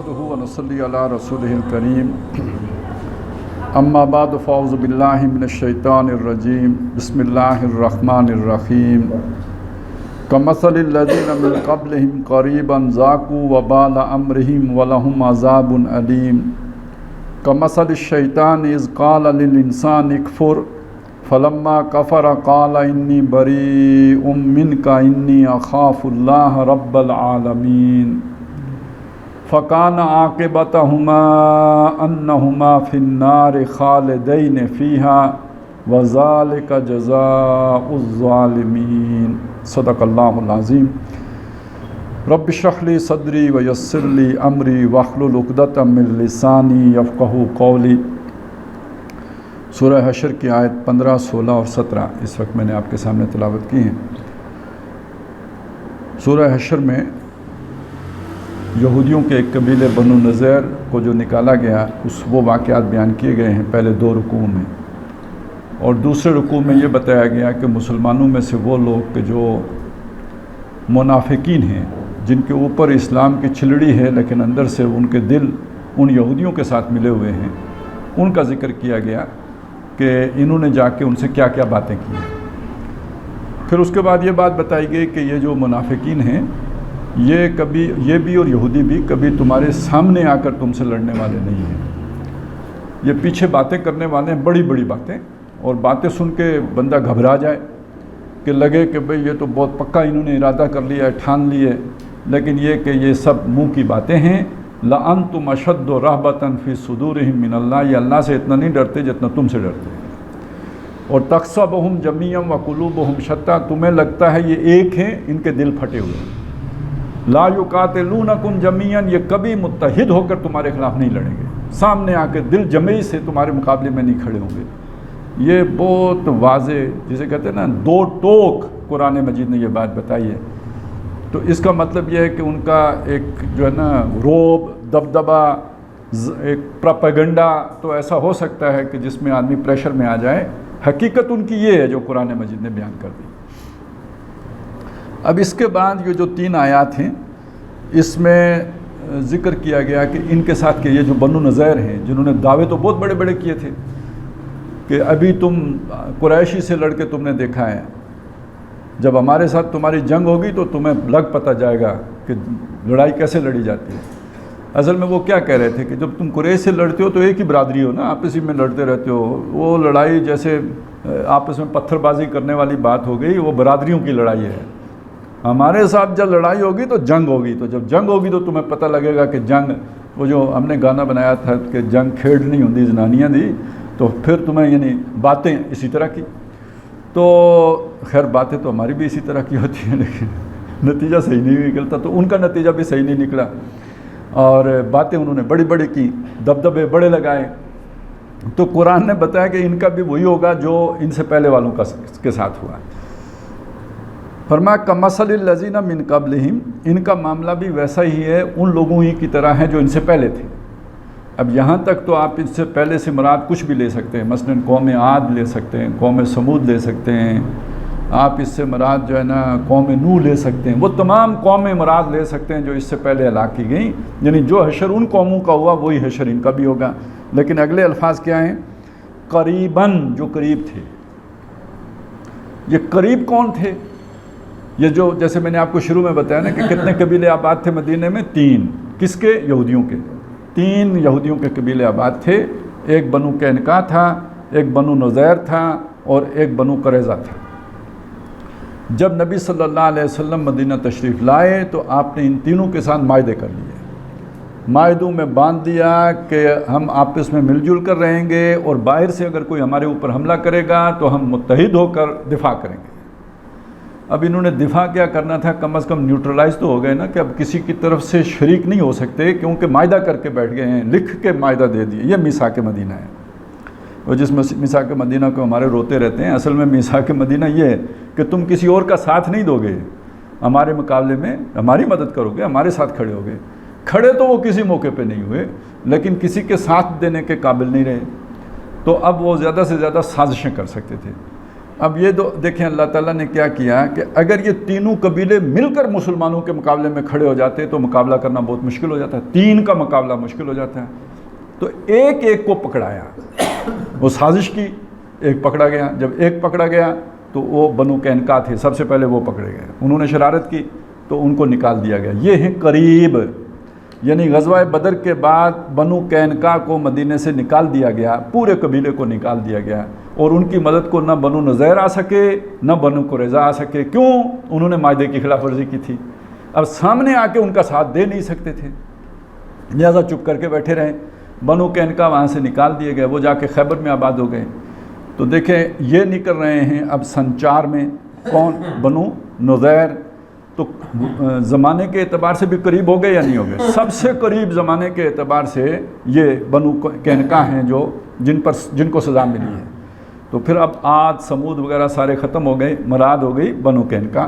نحمده ونصلي على رسوله الكريم اما بعد فاعوذ بالله من الشیطان الرجیم بسم اللہ الرحمن الرحیم كمثل الذين من قبلهم قريبا ذاقوا وبال امرهم ولهم عذاب الیم كمثل الشیطان اذ قال للانسان اکفر فلما کفر قال انی بریء منک انی اخاف اللہ رب العالمین فکان عاقبتہما انہما فی النار خالدین فیہا وذالک جزاء الظالمین صدق اللہ العظیم رب اشرح لی صدری ویسر لی امری واحلل عقدۃ من لسانی یفقہوا قولی۔ سورہ حشر کی آیت 15، 16 اور 17 اس وقت میں نے آپ کے سامنے تلاوت کی ہیں۔ سورہ حشر میں یہودیوں کے ایک قبیلے بنو نذیر کو جو نکالا گیا وہ واقعات بیان کیے گئے ہیں پہلے 2 رکوع میں، اور دوسرے رکوع میں یہ بتایا گیا کہ مسلمانوں میں سے وہ لوگ کہ جو منافقین ہیں، جن کے اوپر اسلام کی چھلڑی ہے لیکن اندر سے ان کے دل ان یہودیوں کے ساتھ ملے ہوئے ہیں، ان کا ذکر کیا گیا کہ انہوں نے جا کے ان سے کیا کیا باتیں کی ہیں۔ پھر اس کے بعد یہ بات بتائی گئی کہ یہ جو منافقین ہیں یہ بھی اور یہودی بھی کبھی تمہارے سامنے آ کر تم سے لڑنے والے نہیں ہیں، یہ پیچھے باتیں کرنے والے ہیں، بڑی بڑی باتیں، اور باتیں سن کے بندہ گھبرا جائے کہ لگے کہ بھئی یہ تو بہت پکا انہوں نے ارادہ کر لیا ہے، ٹھان لیے، لیکن یہ کہ یہ سب منہ کی باتیں ہیں۔ لَأَنْتُمْ أَشَدُّ رَهْبَةً فِي صُدُورِهِم مِّنَ اللَّهِ، یہ اللہ سے اتنا نہیں ڈرتے جتنا تم سے ڈرتے ہیں۔ اور تَحْسَبُهُمْ جَمِيعًا وَقُلُوبُهُمْ شَتَّىٰ، تمہیں لگتا ہے یہ ایک ہیں، ان کے دل پھٹے ہوئے ہیں۔ لَا يُقَاتِلُونَكُمْ جَمِيعًا، یہ کبھی متحد ہو کر تمہارے خلاف نہیں لڑیں گے، سامنے آ کے دل جمعی سے تمہارے مقابلے میں نہیں کھڑے ہوں گے۔ یہ بہت واضح، جسے کہتے ہیں نا 2 ٹوک، قرآن مجید نے یہ بات بتائی ہے۔ تو اس کا مطلب یہ ہے کہ ان کا ایک جو ہے نا روب، دبدبا، ایک پراپیگنڈا تو ایسا ہو سکتا ہے کہ جس میں آدمی پریشر میں آ جائے، حقیقت ان کی یہ ہے جو قرآن مجید نے بیان کر دی۔ اب اس کے بعد یہ جو 3 آیات ہیں اس میں ذکر کیا گیا کہ ان کے ساتھ کہ یہ جو بنو نذیر ہیں جنہوں نے دعوے تو بہت بڑے بڑے کیے تھے کہ ابھی تم قریشی سے لڑ کے تم نے دیکھا ہے، جب ہمارے ساتھ تمہاری جنگ ہوگی تو تمہیں لگ پتہ جائے گا کہ لڑائی کیسے لڑی جاتی ہے۔ اصل میں وہ کیا کہہ رہے تھے کہ جب تم قریش سے لڑتے ہو تو ایک ہی برادری ہو نا، آپس ہی میں لڑتے رہتے ہو، وہ لڑائی جیسے آپس میں پتھر بازی کرنے والی بات ہو گئی، وہ برادریوں کی لڑائی ہے۔ ہمارے ساتھ جب لڑائی ہوگی تو جنگ ہوگی، تو جب جنگ ہوگی تو تمہیں پتہ لگے گا کہ جنگ، وہ جو ہم نے گانا بنایا تھا کہ جنگ کھیڑ نہیں ہوندی زنانیاں دی، تو پھر تمہیں یعنی باتیں اسی طرح کی، تو خیر باتیں تو ہماری بھی اسی طرح کی ہوتی ہیں لیکن نتیجہ صحیح نہیں نکلتا، تو ان کا نتیجہ بھی صحیح نہیں نکلا، اور باتیں انہوں نے بڑی بڑی کی، دبدبے بڑے لگائے۔ تو قرآن نے بتایا کہ ان کا بھی وہی ہوگا جو ان سے پہلے والوں کے ساتھ ہوا۔ فرمایا کمثل الذین من قبلہم، ان کا معاملہ بھی ویسا ہی ہے، ان لوگوں ہی کی طرح ہے جو ان سے پہلے تھے۔ اب یہاں تک تو آپ اس سے پہلے سے مراد کچھ بھی لے سکتے ہیں، مثلا قوم عاد لے سکتے ہیں، قوم سمود لے سکتے ہیں، آپ اس سے مراد جو ہے نا قوم نوح لے سکتے ہیں، وہ تمام قومیں مراد لے سکتے ہیں جو اس سے پہلے ہلاک کی گئیں، یعنی جو حشر ان قوموں کا ہوا وہی حشر ان کا بھی ہوگا۔ لیکن اگلے الفاظ کیا ہیں؟ قریباً، جو قریب تھے۔ یہ قریب کون تھے؟ یہ جو جیسے میں نے آپ کو شروع میں بتایا نا کہ کتنے قبیلے آباد تھے مدینے میں؟ 3۔ کس کے؟ یہودیوں کے۔ 3 یہودیوں کے قبیلے آباد تھے، ایک بنو قینقاع تھا، ایک بنو نذیر تھا، اور ایک بنو قریظہ تھا۔ جب نبی صلی اللہ علیہ وسلم مدینہ تشریف لائے تو آپ نے ان تینوں کے ساتھ معاہدے کر لیے، معاہدوں میں باندھ دیا کہ ہم آپس میں مل جل کر رہیں گے، اور باہر سے اگر کوئی ہمارے اوپر حملہ کرے گا تو ہم متحد ہو کر دفاع کریں گے۔ اب انہوں نے دفاع کیا کرنا تھا؟ کم از کم نیوٹرلائز تو ہو گئے نا کہ اب کسی کی طرف سے شریک نہیں ہو سکتے، کیونکہ معاہدہ کر کے بیٹھ گئے ہیں، لکھ کے معاہدہ دے دیے۔ یہ میثاق مدینہ ہے، اور جس میثاق مدینہ کو ہمارے روتے رہتے ہیں، اصل میں میثاق مدینہ یہ ہے کہ تم کسی اور کا ساتھ نہیں دو گے، ہمارے مقابلے میں ہماری مدد کرو گے، ہمارے ساتھ کھڑے ہوگے۔ کھڑے تو وہ کسی موقع پہ نہیں ہوئے، لیکن کسی کے ساتھ دینے کے قابل نہیں رہے، تو اب وہ زیادہ سے زیادہ سازشیں کر سکتے تھے۔ اب یہ دیکھیں اللہ تعالیٰ نے کیا کیا کہ اگر یہ تینوں قبیلے مل کر مسلمانوں کے مقابلے میں کھڑے ہو جاتے تو مقابلہ کرنا بہت مشکل ہو جاتا ہے، 3 کا مقابلہ مشکل ہو جاتا ہے. تو ایک ایک کو پکڑایا، وہ سازش کی، ایک پکڑا گیا. جب ایک پکڑا گیا تو وہ بنو قینقاع تھے، سب سے پہلے وہ پکڑے گئے. انہوں نے شرارت کی تو ان کو نکال دیا گیا. یہ ہیں قریب، یعنی غزوہ بدر کے بعد بنو قینقاع کو مدینے سے نکال دیا گیا، پورے قبیلے کو نکال دیا گیا، اور ان کی مدد کو نہ بنو نذیر آ سکے نہ بنو قریظہ آ سکے. کیوں؟ انہوں نے معاہدے کی خلاف ورزی کی تھی. اب سامنے آ کے ان کا ساتھ دے نہیں سکتے تھے، لہٰذا چپ کر کے بیٹھے رہے. بنو قینقاع وہاں سے نکال دیے گئے، وہ جا کے خیبر میں آباد ہو گئے. تو دیکھیں یہ نکل رہے ہیں اب سن 4 میں. کون؟ بنو نذیر. تو زمانے کے اعتبار سے بھی قریب ہو گئے یا نہیں ہو گئے؟ سب سے قریب زمانے کے اعتبار سے یہ بنو قینقاع ہیں جو جن کو سزا ملی ہے. تو پھر اب عاد سمود وغیرہ سارے ختم ہو گئے، مراد ہو گئی بنو قینقاع.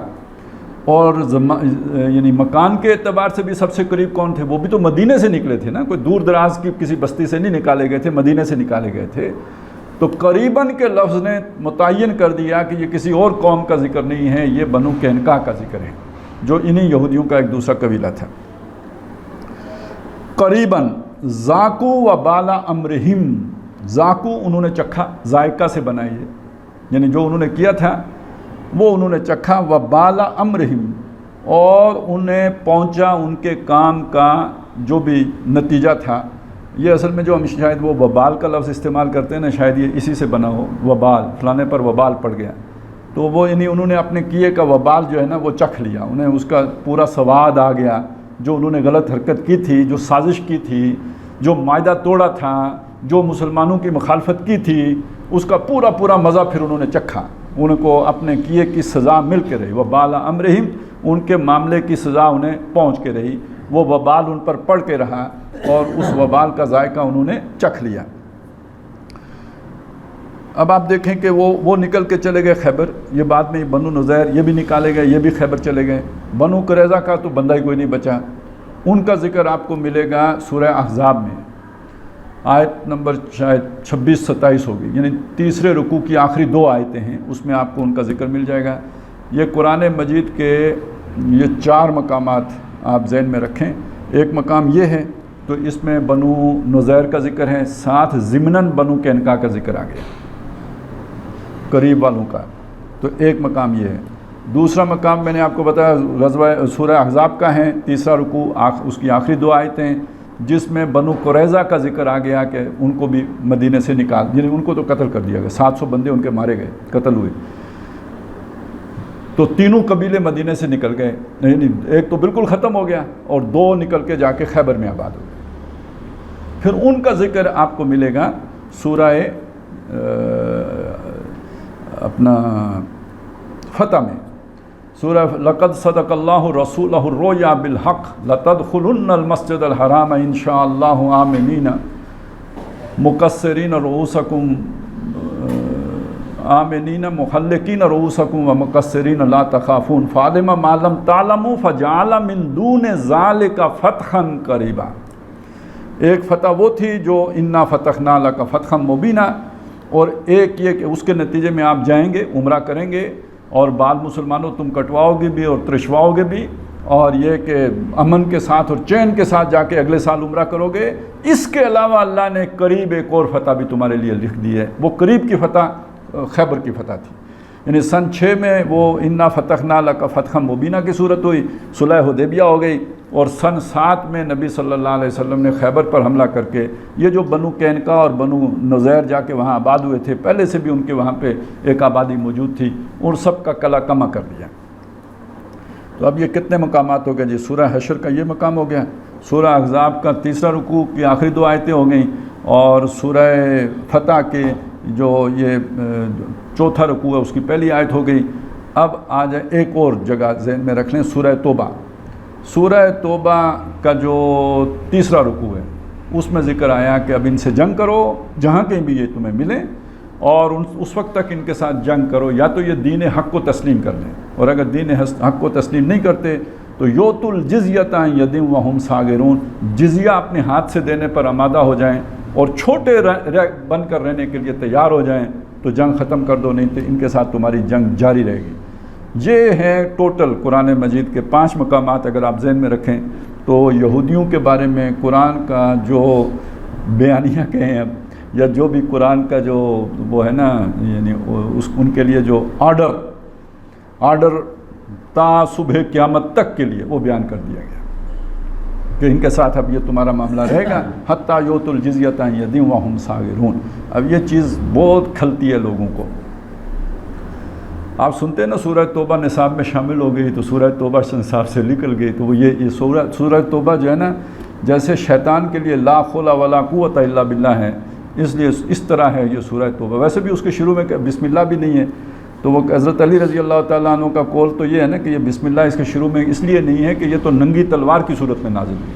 اور یعنی مکان کے اعتبار سے بھی سب سے قریب کون تھے؟ وہ بھی تو مدینے سے نکلے تھے نا، کوئی دور دراز کی کسی بستی سے نہیں نکالے گئے تھے، مدینے سے نکالے گئے تھے. تو قریباً کے لفظ نے متعین کر دیا کہ یہ کسی اور قوم کا ذکر نہیں ہے، یہ بنو قینقاع کا ذکر ہے، جو انہی یہودیوں کا ایک دوسرا قبیلہ تھا. قریباً ذاقوا وبال امرہم، ذاقوا انہوں نے چکھا، ذائقہ سے بنائی ہے، یعنی جو انہوں نے کیا تھا وہ انہوں نے چکھا. وبال امرہم، اور انہیں پہنچا ان کے کام کا جو بھی نتیجہ تھا. یہ اصل میں جو ہم شاید وہ وبال کا لفظ استعمال کرتے ہیں نا، شاید یہ اسی سے بنا ہو، وبال، فلانے پر وبال پڑ گیا. تو وہ یعنی انہوں نے اپنے کیے کا وبال جو ہے نا وہ چکھ لیا، انہیں اس کا پورا سواد آ گیا. جو انہوں نے غلط حرکت کی تھی، جو سازش کی تھی، جو معاہدہ توڑا تھا، جو مسلمانوں کی مخالفت کی تھی، اس کا پورا مزہ پھر انہوں نے چکھا. ان کو اپنے کیے کی سزا مل کے رہی. وبال امرہم، ان کے معاملے کی سزا انہیں پہنچ کے رہی. وہ وبال ان پر پڑ کے رہا اور اس وبال کا ذائقہ انہوں نے چکھ لیا. اب آپ دیکھیں کہ وہ نکل کے چلے گئے خیبر. یہ بعد میں بنو نذیر یہ بھی نکالے گئے، یہ بھی خیبر چلے گئے. بنو قریظہ کا تو بندہ ہی کوئی نہیں بچا. ان کا ذکر آپ کو ملے گا سورہ احزاب میں، آیت نمبر شاید 26-27 ہوگی، یعنی تیسرے رکوع کی آخری 2 آیتیں ہیں، اس میں آپ کو ان کا ذکر مل جائے گا. یہ قرآن مجید کے یہ 4 مقامات آپ ذہن میں رکھیں. ایک مقام یہ ہے تو اس میں بنو نذیر کا ذکر ہے، ساتھ ضمناً بنو قینقاع کا ذکر آ گیا، قریب والوں کا. تو ایک مقام یہ ہے. دوسرا مقام میں نے آپ کو بتایا غزوہ سورہ احزاب کا ہے، تیسرا رکوع اس کی آخری 2 آیتیں، جس میں بنو قریظہ کا ذکر آ گیا کہ ان کو بھی مدینے سے نکال، یعنی ان کو تو قتل کر دیا گیا، 700 بندے ان کے مارے گئے، قتل ہوئے. تو تینوں قبیلے مدینے سے نکل گئے، ایک تو بالکل ختم ہو گیا اور 2 نکل کے جا کے خیبر میں آباد ہو گئے. پھر ان کا ذکر آپ کو ملے گا سورہ اپنا فتح میں، سورہ لقد صدق اللہ رسولہ الرؤیا بالحق لتدخلن المسجد الحرام ان شاء اللہ آمنین مقصرین رؤوسکم آمنین محلقین رؤوسکم ومقصرین لا تخافون فعلم ما لم تعلموا فجعل من دون ذلک فتحا قریبا. ایک فتح وہ تھی جو انا فتحنا لک فتحا مبینا، اور ایک یہ کہ اس کے نتیجے میں آپ جائیں گے، عمرہ کریں گے، اور بعض مسلمانوں تم کٹواؤ گے بھی اور ترشواؤ گے بھی، اور یہ کہ امن کے ساتھ اور چین کے ساتھ جا کے اگلے سال عمرہ کرو گے. اس کے علاوہ اللہ نے قریب ایک اور فتح بھی تمہارے لیے لکھ دی ہے. وہ قریب کی فتح خیبر کی فتح تھی. یعنی سن 6 میں وہ انا فتحنا لک فتحا مبینہ کی صورت ہوئی، صلح حدیبیہ ہو گئی، اور سن 7 میں نبی صلی اللہ علیہ وسلم نے خیبر پر حملہ کر کے یہ جو بنو قینقاع اور بنو نذیر جا کے وہاں آباد ہوئے تھے، پہلے سے بھی ان کے وہاں پہ ایک آبادی موجود تھی، ان سب کا کلا کما کر دیا. تو اب یہ کتنے مقامات ہو گئے جی؟ سورہ حشر کا یہ مقام ہو گیا، سورہ احزاب کا تیسرا رکوع کی آخری 2 آیتیں ہو گئیں، اور سورہ فتح کے جو یہ 4تھا رکوع ہے اس کی پہلی آیت ہو گئی. اب آ جائے ایک اور جگہ ذہن میں رکھ لیں، سورہ توبہ. سورہ توبہ کا جو تیسرا رکوع ہے اس میں ذکر آیا کہ اب ان سے جنگ کرو جہاں کہیں بھی یہ تمہیں ملیں، اور اس وقت تک ان کے ساتھ جنگ کرو یا تو یہ دین حق کو تسلیم کر لیں، اور اگر دین حق کو تسلیم نہیں کرتے تو یوت الجزیۃ عن ید وہم صاغرون، جزیہ اپنے ہاتھ سے دینے پر آمادہ ہو جائیں اور چھوٹے بن کر رہنے کے لیے تیار ہو جائیں. تو جنگ ختم کر دو، نہیں تو ان کے ساتھ تمہاری جنگ جاری رہے گی۔ یہ ہیں ٹوٹل قرآن مجید کے 5 مقامات اگر آپ ذہن میں رکھیں تو یہودیوں کے بارے میں قرآن کا جو بیانیہ کہیں اب، یا جو بھی قرآن کا جو وہ ہے نا، یعنی ان کے لیے جو آرڈر تا صبح قیامت تک کے لیے وہ بیان کر دیا گیا کہ ان کے ساتھ اب یہ تمہارا معاملہ رہے گا، حتیٰ یؤتوا الجزیۃ عن یدٍ وہم صاغرون۔ اب یہ چیز بہت کھلتی ہے لوگوں کو۔ آپ سنتے ہیں نا سورہ توبہ نصاب میں شامل ہو گئی تو سورہ توبہ نصاب سے نکل گئی، تو وہ یہ سورہ توبہ جو ہے نا، جیسے شیطان کے لیے لا حول ولا قوت الا باللہ ہے، اس لیے اس طرح ہے یہ سورہ توبہ۔ ویسے بھی اس کے شروع میں بسم اللہ بھی نہیں ہے، تو وہ حضرت علی رضی اللہ تعالیٰ عنہ کا قول تو یہ ہے نا کہ یہ بسم اللہ اس کے شروع میں اس لیے نہیں ہے کہ یہ تو ننگی تلوار کی صورت میں نازل ہوئی،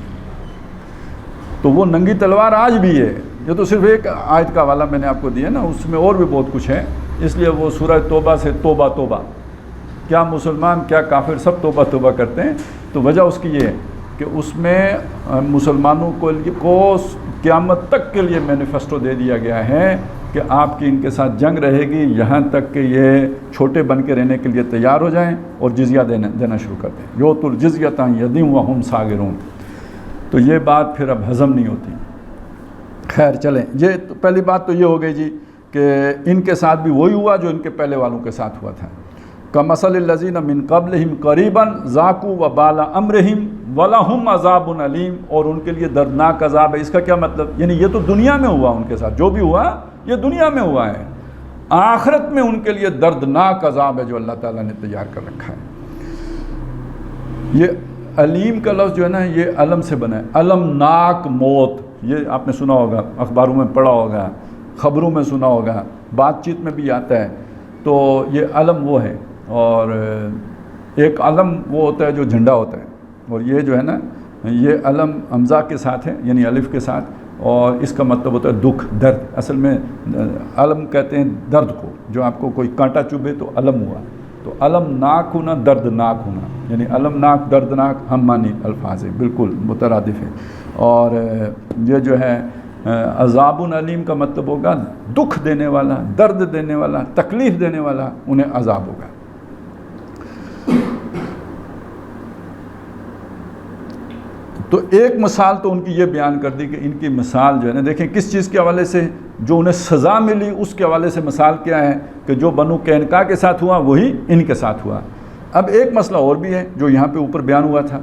تو وہ ننگی تلوار آج بھی ہے، یہ تو صرف ایک آیت کا حوالہ میں نے آپ کو دیا نا، اس میں اور بھی بہت کچھ ہے، اس لیے وہ سورہ توبہ سے توبہ توبہ، کیا مسلمان کیا کافر سب توبہ توبہ کرتے ہیں۔ تو وجہ اس کی یہ ہے کہ اس میں مسلمانوں کو قیامت تک کے لیے مینیفیسٹو دے دیا گیا ہے کہ آپ کی ان کے ساتھ جنگ رہے گی یہاں تک کہ یہ چھوٹے بن کے رہنے کے لیے تیار ہو جائیں اور جزیہ دینا شروع کر دیں، یؤتوا الجزیۃ عن یدٍ وہم صاغرون۔ تو یہ بات پھر اب ہضم نہیں ہوتی۔ خیر چلیں، یہ پہلی بات تو یہ ہو گئی جی کہ ان کے ساتھ بھی وہی ہوا جو ان کے پہلے والوں کے ساتھ ہوا تھا۔ کمثل الذین من قبلہم قریبا ذاقوا وبال امرہم ولہم عذاب علیم، اور ان کے لیے دردناک عذاب ہے۔ اس کا کیا مطلب؟ یعنی یہ تو دنیا میں ہوا ان کے ساتھ، جو بھی ہوا یہ دنیا میں ہوا ہے، آخرت میں ان کے لیے دردناک عذاب ہے جو اللہ تعالیٰ نے تیار کر رکھا ہے۔ یہ علیم کا لفظ جو ہے نا، یہ علم سے بنا ہے، المناک موت، یہ آپ نے سنا ہوگا، اخباروں میں پڑھا ہوگا، خبروں میں سنا ہوگا، بات چیت میں بھی آتا ہے۔ تو یہ علم وہ ہے، اور ایک علم وہ ہوتا ہے جو جھنڈا ہوتا ہے، اور یہ جو ہے نا یہ علم حمزہ کے ساتھ ہے، یعنی الف کے ساتھ، اور اس کا مطلب ہوتا ہے دکھ، درد۔ اصل میں علم کہتے ہیں درد کو، جو آپ کو کوئی کانٹا چبھے تو علم ہوا، تو علم ناک ہونا دردناک ہونا، یعنی علم ناک دردناک ہم معنی الفاظ ہیں، بالکل مترادف ہیں۔ اور یہ جو ہے عذاب علیم کا مطلب ہوگا دکھ دینے والا، درد دینے والا، تکلیف دینے والا، انہیں عذاب ہوگا۔ تو ایک مثال تو ان کی یہ بیان کر دی کہ ان کی مثال جو ہے نا، دیکھیں کس چیز کے حوالے سے، جو انہیں سزا ملی اس کے حوالے سے مثال کیا ہے کہ جو بنو قینقاع کے ساتھ ہوا وہی ان کے ساتھ ہوا۔ اب ایک مسئلہ اور بھی ہے جو یہاں پہ اوپر بیان ہوا تھا،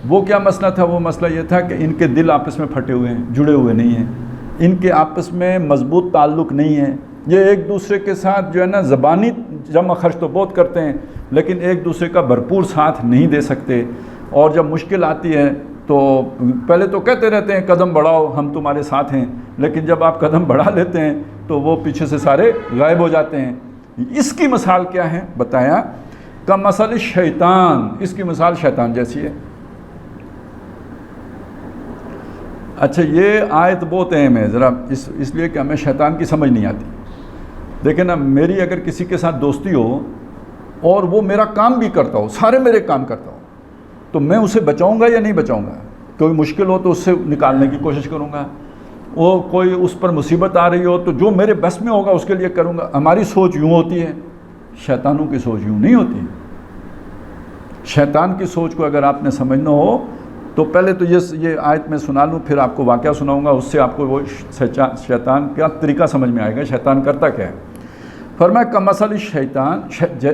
وہ کیا مسئلہ تھا؟ وہ مسئلہ یہ تھا کہ ان کے دل آپس میں پھٹے ہوئے ہیں، جڑے ہوئے نہیں ہیں، ان کے آپس میں مضبوط تعلق نہیں ہے، یہ ایک دوسرے کے ساتھ جو ہے نا زبانی جمع خرچ تو بہت کرتے ہیں لیکن ایک دوسرے کا بھرپور ساتھ نہیں دے سکتے، اور جب مشکل آتی ہے تو پہلے تو کہتے رہتے ہیں قدم بڑھاؤ ہم تمہارے ساتھ ہیں، لیکن جب آپ قدم بڑھا لیتے ہیں تو وہ پیچھے سے سارے غائب ہو جاتے ہیں۔ اس کی مثال کیا ہے بتایا؟ کمثل الشیطان، اس کی مثال شیطان جیسی ہے۔ اچھا یہ آیت بہت اہم ہے ذرا، اس لیے کہ ہمیں شیطان کی سمجھ نہیں آتی۔ دیکھیں نا، میری اگر کسی کے ساتھ دوستی ہو اور وہ میرا کام بھی کرتا ہو، سارے میرے کام کرتا ہو، تو میں اسے بچاؤں گا یا نہیں بچاؤں گا؟ کوئی مشکل ہو تو اس سے نکالنے کی کوشش کروں گا، وہ کوئی اس پر مصیبت آ رہی ہو تو جو میرے بس میں ہوگا اس کے لیے کروں گا۔ ہماری سوچ یوں ہوتی ہے، شیطانوں کی سوچ یوں نہیں ہوتی۔ شیطان کی سوچ کو اگر آپ نے سمجھنا ہو تو پہلے تو یہ آیت میں سنا لوں، پھر آپ کو واقعہ سناؤں گا، اس سے آپ کو وہ شیطان کا طریقہ سمجھ میں آئے گا، شیطان کرتا کیا ہے۔ فرمایا کمثل الشیطان،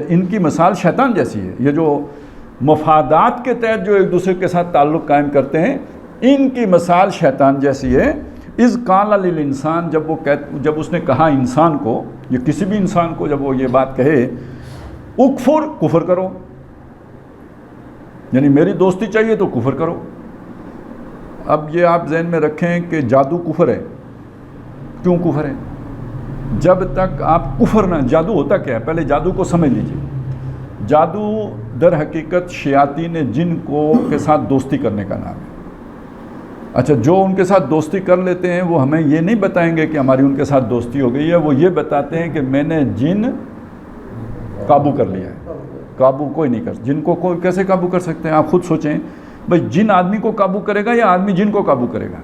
ان کی مثال شیطان جیسی ہے۔ یہ جو مفادات کے تحت جو ایک دوسرے کے ساتھ تعلق قائم کرتے ہیں، ان کی مثال شیطان جیسی ہے۔ اذ قال للانسان، جب اس نے کہا انسان کو، یا کسی بھی انسان کو جب وہ یہ بات کہے، اکفر، کفر کرو، یعنی میری دوستی چاہیے تو کفر کرو۔ اب یہ آپ ذہن میں رکھیں کہ جادو کفر ہے۔ کیوں کفر ہے؟ جب تک آپ کفر نہ، جادو ہوتا کیا ہے پہلے جادو کو سمجھ لیجئے۔ جادو در حقیقت شیاطین جن کے ساتھ دوستی کرنے کا نام ہے۔ اچھا، جو ان کے ساتھ دوستی کر لیتے ہیں وہ ہمیں یہ نہیں بتائیں گے کہ ہماری ان کے ساتھ دوستی ہو گئی ہے، وہ یہ بتاتے ہیں کہ میں نے جن قابو کر لیا ہے۔ قابو کوئی نہیں کر، جن کو کوئی کیسے قابو کر سکتے ہیں؟ آپ خود سوچیں بھائی، جن آدمی کو قابو کرے گا یا آدمی جن کو قابو کرے گا؟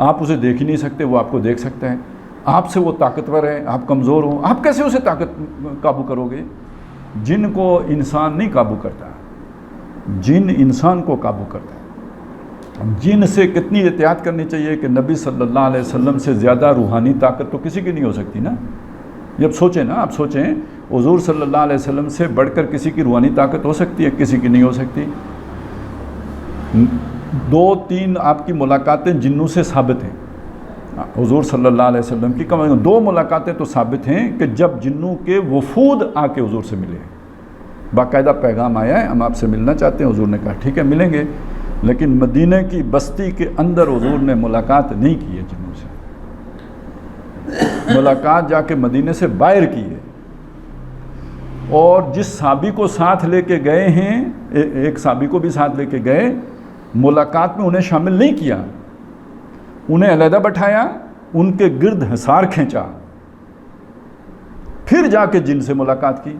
آپ اسے دیکھ ہی نہیں سکتے، وہ آپ کو دیکھ سکتا ہے۔ آپ سے وہ طاقتور ہے، آپ کمزور ہوں، آپ کیسے اسے قابو کرو گے؟ جن کو انسان نہیں قابو کرتا، جن انسان کو قابو کرتا ہے۔ جن سے کتنی احتیاط کرنی چاہیے کہ نبی صلی اللہ علیہ وسلم سے زیادہ روحانی طاقت تو کسی کی نہیں ہو سکتی نا۔ جب سوچیں نا، آپ سوچیں حضور صلی اللہ علیہ وسلم سے بڑھ کر کسی کی روحانی طاقت ہو سکتی ہے؟ کسی کی نہیں ہو سکتی۔ 2-3 آپ کی ملاقاتیں جنوں سے ثابت ہیں، حضور صلی اللہ علیہ وسلم کی کم از کم 2 ملاقاتیں تو ثابت ہیں کہ جب جنوں کے وفود آ کے حضور سے ملے، باقاعدہ پیغام آیا ہے ہم آپ سے ملنا چاہتے ہیں، حضور نے کہا ٹھیک ہے ملیں گے، لیکن مدینہ کی بستی کے اندر حضور نے ملاقات نہیں کی ہے جنوں سے، ملاقات جا کے مدینہ سے باہر کی ہے۔ اور جس صحابی کو ساتھ لے کے گئے ہیں، ایک صحابی کو بھی ساتھ لے کے گئے، ملاقات میں انہیں شامل نہیں کیا، انہیں علیحدہ بٹھایا، ان کے گرد حصار کھینچا، پھر جا کے جن سے ملاقات کی۔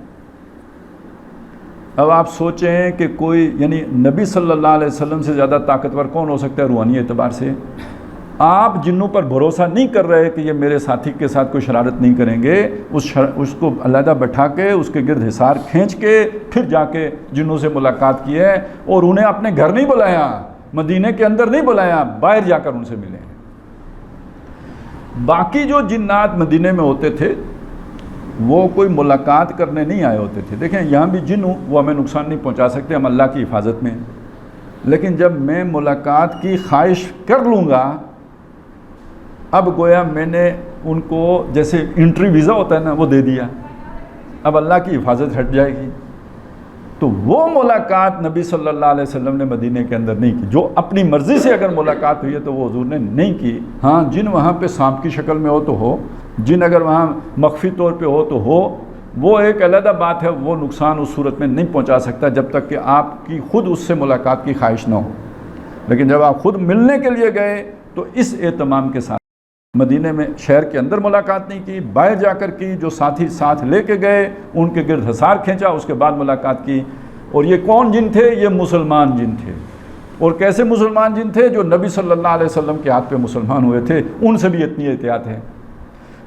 اب آپ سوچیں کہ کوئی یعنی نبی صلی اللہ علیہ وسلم سے زیادہ طاقتور کون ہو سکتا ہے روحانی اعتبار سے؟ آپ جنوں پر بھروسہ نہیں کر رہے کہ یہ میرے ساتھی کے ساتھ کوئی شرارت نہیں کریں گے، اس کو علیحدہ بٹھا کے اس کے گرد حصار کھینچ کے پھر جا کے جنوں سے ملاقات کی ہے، اور انہیں اپنے گھر نہیں بلایا، مدینہ کے اندر نہیں بلایا، باہر جا کر ان سے ملے۔ باقی جو جنات مدینہ میں ہوتے تھے وہ کوئی ملاقات کرنے نہیں آئے ہوتے تھے۔ دیکھیں یہاں بھی جن ہوں وہ ہمیں نقصان نہیں پہنچا سکتے، ہم اللہ کی حفاظت میں ہیں، لیکن جب میں ملاقات کی خواہش کر لوں گا، اب گویا میں نے ان کو جیسے انٹری ویزا ہوتا ہے نا وہ دے دیا، اب اللہ کی حفاظت ہٹ جائے گی۔ تو وہ ملاقات نبی صلی اللہ علیہ وسلم نے مدینہ کے اندر نہیں کی، جو اپنی مرضی سے اگر ملاقات ہوئی ہے تو وہ حضور نے نہیں کی۔ ہاں جن وہاں پہ سانپ کی شکل میں ہو تو ہو، جن اگر وہاں مخفی طور پہ ہو تو ہو، وہ ایک علیحدہ بات ہے، وہ نقصان اس صورت میں نہیں پہنچا سکتا جب تک کہ آپ کی خود اس سے ملاقات کی خواہش نہ ہو۔ لیکن جب آپ خود ملنے کے لیے گئے تو اس اہتمام کے ساتھ مدینہ میں شہر کے اندر ملاقات نہیں کی، باہر جا کر کی، جو ساتھی ساتھ لے کے گئے ان کے گرد حصار کھینچا، اس کے بعد ملاقات کی۔ اور یہ کون جن تھے؟ یہ مسلمان جن تھے۔ اور کیسے مسلمان جن تھے؟ جو نبی صلی اللہ علیہ وسلم کے ہاتھ پہ مسلمان ہوئے تھے، ان سے بھی اتنی احتیاط ہے۔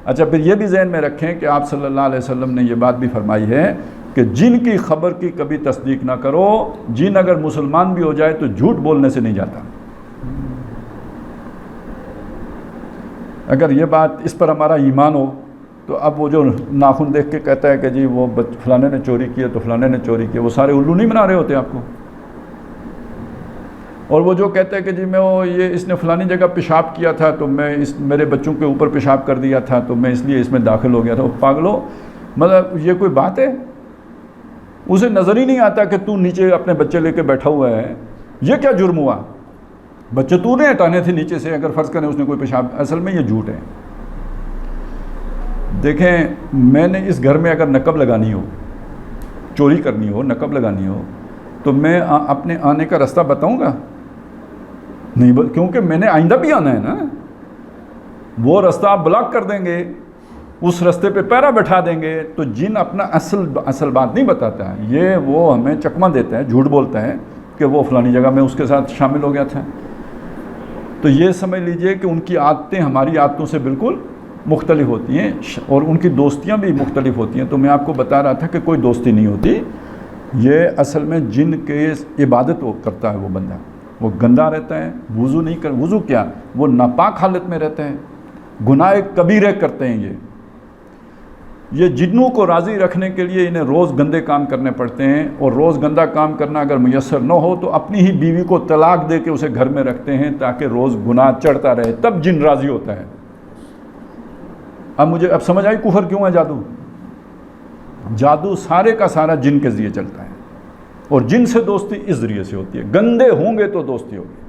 اچھا پھر یہ بھی ذہن میں رکھیں کہ آپ صلی اللہ علیہ وسلم نے یہ بات بھی فرمائی ہے کہ جن کی خبر کی کبھی تصدیق نہ کرو، جن اگر مسلمان بھی ہو جائے تو جھوٹ بولنے سے نہیں جاتا۔ اگر یہ بات اس پر ہمارا ایمان ہو تو اب وہ جو ناخن دیکھ کے کہتا ہے کہ جی وہ فلانے نے چوری کی ہے تو فلانے نے چوری کی ہے، وہ سارے الو نہیں بنا رہے ہوتے آپ کو؟ اور وہ جو کہتا ہے کہ جی میں اس نے فلانی جگہ پیشاب کیا تھا تو میں میرے بچوں کے اوپر پیشاب کر دیا تھا تو میں اس لیے اس میں داخل ہو گیا تھا، پاگلو، مطلب یہ کوئی بات ہے؟ اسے نظر ہی نہیں آتا کہ تو نیچے اپنے بچے لے کے بیٹھا ہوا ہے، یہ کیا جرم ہوا؟ بچے تو نے ہٹانے تھے نیچے سے، اگر فرض کریں اس نے کوئی پیشاب، اصل میں یہ جھوٹ ہے۔ دیکھیں میں نے اس گھر میں اگر نقب لگانی ہو، چوری کرنی ہو، نقب لگانی ہو، تو میں اپنے آنے کا رستہ بتاؤں گا؟ نہیں، کیونکہ میں نے آئندہ بھی آنا ہے نا۔ وہ رستہ آپ بلاک کر دیں گے، اس رستے پہ پیرا بٹھا دیں گے، تو جن اپنا اصل بات نہیں بتاتا ہے، یہ وہ ہمیں چکمہ دیتا ہے، جھوٹ بولتا ہے کہ وہ فلانی جگہ میں اس کے ساتھ شامل ہو گیا تھا۔ تو یہ سمجھ لیجئے کہ ان کی عادتیں ہماری عادتوں سے بالکل مختلف ہوتی ہیں، اور ان کی دوستیاں بھی مختلف ہوتی ہیں۔ تو میں آپ کو بتا رہا تھا کہ کوئی دوستی نہیں ہوتی، یہ اصل میں جن کے عبادت وہ کرتا ہے، وہ بندہ وہ گندہ رہتا ہے، وضو نہیں کر، وضو کیا، وہ ناپاک حالت میں رہتے ہیں، گناہ کبیرے کرتے ہیں۔ یہ جنوں کو راضی رکھنے کے لیے انہیں روز گندے کام کرنے پڑتے ہیں، اور روز گندہ کام کرنا اگر میسر نہ ہو تو اپنی ہی بیوی کو طلاق دے کے اسے گھر میں رکھتے ہیں تاکہ روز گناہ چڑھتا رہے، تب جن راضی ہوتا ہے۔ اب سمجھ آئی کفر کیوں ہے؟ جادو سارے کا سارا جن کے ذریعے چلتا ہے، اور جن سے دوستی اس ذریعے سے ہوتی ہے، گندے ہوں گے تو دوستی ہوگی۔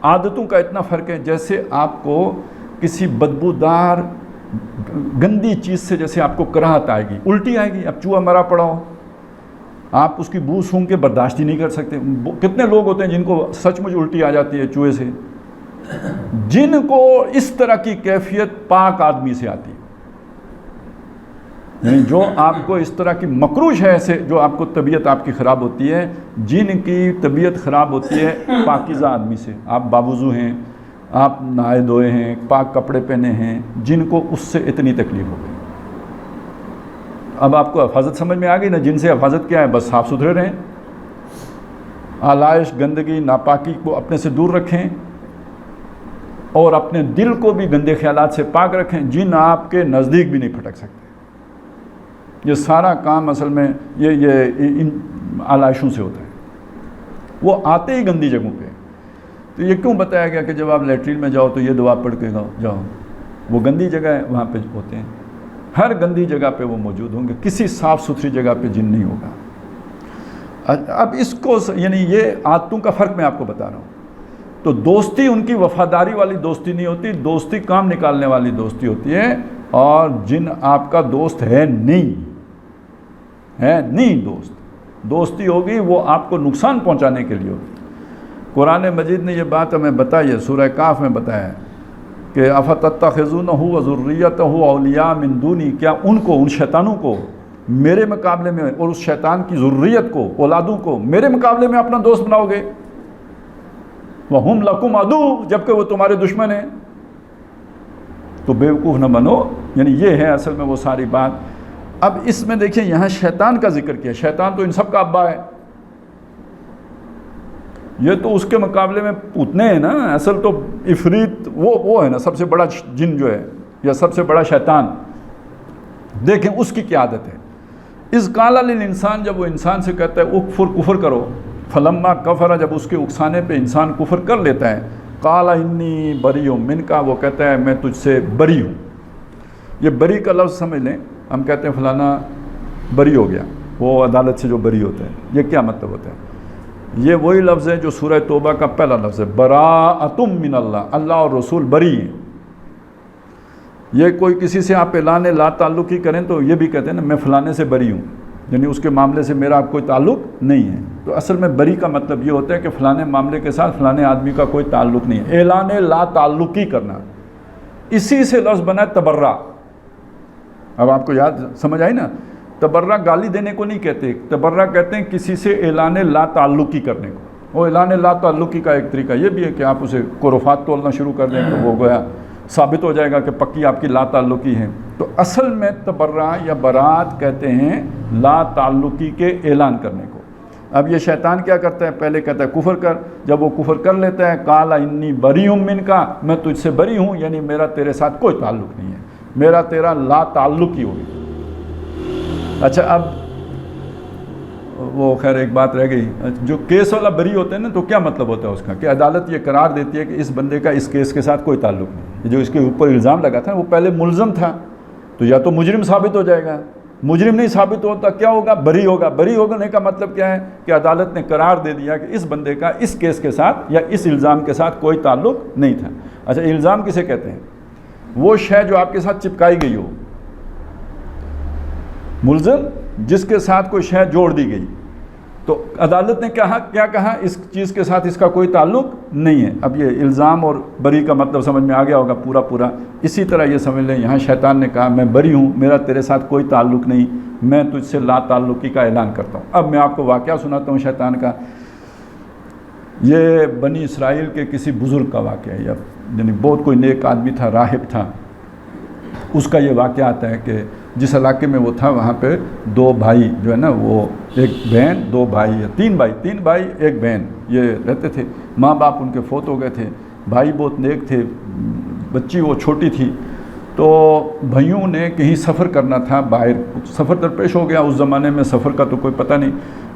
عادتوں کا اتنا فرق ہے، جیسے آپ کو کسی بدبودار گندی چیز سے جیسے آپ کو کراہت آئے گی، الٹی آئے گی، اب چوہا مرا پڑا ہو، آپ اس کی بو سونگھ کے برداشت ہی نہیں کر سکتے۔ کتنے لوگ ہوتے ہیں جن کو سچ مچ الٹی آ جاتی ہے چوہے سے؟ جن کو اس طرح کی کیفیت پاک آدمی سے آتی ہے، یعنی جو آپ کو اس طرح کی مکروہ ہے سے جو آپ کو طبیعت آپ کی خراب ہوتی ہے، جن کی طبیعت خراب ہوتی ہے پاکیزہ آدمی سے۔ آپ باوضو ہیں، آپ نہائے دھوئے ہیں، پاک کپڑے پہنے ہیں، جن کو اس سے اتنی تکلیف ہو گئی۔ اب آپ کو حفاظت سمجھ میں آ گئی نا، جن سے حفاظت کیا ہے؟ بس صاف ستھرے رہیں، آلائش، گندگی، ناپاکی کو اپنے سے دور رکھیں، اور اپنے دل کو بھی گندے خیالات سے پاک رکھیں، جن آپ کے نزدیک بھی نہیں پھٹک سکتے۔ یہ سارا کام اصل میں یہ ان آلائشوں سے ہوتا ہے، وہ آتے ہی گندی جگہوں پہ۔ تو یہ کیوں بتایا گیا کہ جب آپ لیٹرین میں جاؤ تو یہ دعا پڑھ کے جاؤ؟ وہ گندی جگہ ہے، وہاں پہ ہوتے ہیں، ہر گندی جگہ پہ وہ موجود ہوں گے، کسی صاف ستھری جگہ پہ جن نہیں ہوگا۔ اب اس کو یعنی یہ عادتوں کا فرق میں آپ کو بتا رہا ہوں۔ تو دوستی ان کی وفاداری والی دوستی نہیں ہوتی، دوستی کام نکالنے والی دوستی ہوتی ہے، اور جن آپ کا دوست ہے نہیں دوستی ہوگی وہ آپ کو نقصان پہنچانے کے لیے ہوگی۔ قرآن مجید نے یہ بات ہمیں بتائی ہے، سورہ کاف میں بتایا ہے کہ افتتخذونہ وذریتہ اولیاء من دونی، کیا ان شیطانوں کو میرے مقابلے میں اور اس شیطان کی ذریت کو، اولادوں کو میرے مقابلے میں اپنا دوست بناؤ گے؟ وَهُمْ لَكُمْ عَدُوٌّ، جبکہ وہ تمہارے دشمن ہیں۔ تو بیوقوف نہ بنو، یعنی یہ ہے اصل میں وہ ساری بات۔ اب اس میں دیکھیں یہاں شیطان کا ذکر کیا، شیطان تو ان سب کا ابا ہے، یہ تو اس کے مقابلے میں پوتنے ہیں نا، اصل تو عفریت وہ ہے نا، سب سے بڑا جن جو ہے یا سب سے بڑا شیطان۔ دیکھیں اس کی کیا عادت ہے۔ اذ قال للانسان، جب وہ انسان سے کہتا ہے اکفر، کفر کرو، فلما کفر، جب اس کے اکسانے پہ انسان کفر کر لیتا ہے، قال انی بریء منک، وہ کہتا ہے میں تجھ سے بری ہوں۔ یہ بری کا لفظ سمجھ لیں، ہم کہتے ہیں فلانا بری ہو گیا، وہ عدالت سے جو بری ہوتا ہے، یہ کیا مطلب ہوتا ہے؟ یہ وہی لفظ ہے جو سورہ توبہ کا پہلا لفظ ہے، براءۃ من اللہ، اللہ اور رسول بری ہیں۔ یہ کوئی کسی سے آپ اعلان لا تعلقی کریں تو یہ بھی کہتے ہیں نا میں فلانے سے بری ہوں، یعنی اس کے معاملے سے میرا کوئی تعلق نہیں ہے۔ تو اصل میں بری کا مطلب یہ ہوتا ہے کہ فلانے معاملے کے ساتھ فلانے آدمی کا کوئی تعلق نہیں ہے، اعلان لا تعلقی کرنا، اسی سے لفظ بنا تبرہ۔ اب آپ کو یاد سمجھ آئی نا، تبرہ گالی دینے کو نہیں کہتے، تبرہ کہتے ہیں کسی سے اعلان لا تعلقی کرنے کو۔ وہ اعلان لا تعلقی کا ایک طریقہ یہ بھی ہے کہ آپ اسے قرفات تولنا شروع کر دیں تو وہ گویا ثابت ہو جائے گا کہ پکی آپ کی لا تعلقی ہے۔ تو اصل میں تبرہ یا برات کہتے ہیں لا تعلقی کے اعلان کرنے کو۔ اب یہ شیطان کیا کرتا ہے؟ پہلے کہتا ہے کفر کر، جب وہ کفر کر لیتا ہے قال انی بریء منک، میں تجھ سے بری ہوں، یعنی میرا تیرے ساتھ کوئی تعلق نہیں ہے، میرا تیرا لا تعلقی ہوگی۔ اچھا اب وہ خیر ایک بات رہ گئی، جو کیس والا بری ہوتا ہے نا، تو کیا مطلب ہوتا ہے اس کا؟ کہ عدالت یہ قرار دیتی ہے کہ اس بندے کا اس کیس کے ساتھ کوئی تعلق نہیں، جو اس کے اوپر الزام لگا تھا وہ پہلے ملزم تھا، تو یا تو مجرم ثابت ہو جائے گا، مجرم نہیں ثابت ہوتا کیا ہوگا؟ بری ہوگا۔ بری ہونے کا مطلب کیا ہے؟ کہ عدالت نے قرار دے دیا کہ اس بندے کا اس کیس کے ساتھ یا اس الزام کے ساتھ کوئی تعلق نہیں تھا۔ اچھا الزام کسے کہتے ہیں؟ وہ شے جو آپ کے ساتھ چپکائی گئی ہو، ملزم جس کے ساتھ کوئی شے جوڑ دی گئی، تو عدالت نے کیا کہا؟ اس چیز کے ساتھ اس کا کوئی تعلق نہیں ہے۔ اب یہ الزام اور بری کا مطلب سمجھ میں آ گیا ہوگا پورا۔ اسی طرح یہ سمجھ لیں یہاں شیطان نے کہا میں بری ہوں، میرا تیرے ساتھ کوئی تعلق نہیں، میں تجھ سے لا تعلقی کا اعلان کرتا ہوں۔ اب میں آپ کو واقعہ سناتا ہوں شیطان کا۔ یہ بنی اسرائیل کے کسی بزرگ کا واقعہ ہے، یعنی بہت کوئی نیک آدمی تھا، راہب تھا، اس کا یہ واقعہ آتا ہے کہ جس علاقے میں وہ تھا وہاں پہ دو بھائی جو ہے نا، وہ ایک بہن، دو بھائی یا تین بھائی ایک بہن یہ رہتے تھے۔ ماں باپ ان کے فوت ہو گئے تھے، بھائی بہت نیک تھے، بچی وہ چھوٹی تھی، تو بھائیوں نے کہیں سفر کرنا تھا، باہر سفر درپیش ہو گیا۔ اس زمانے میں سفر کا تو کوئی پتہ نہیں،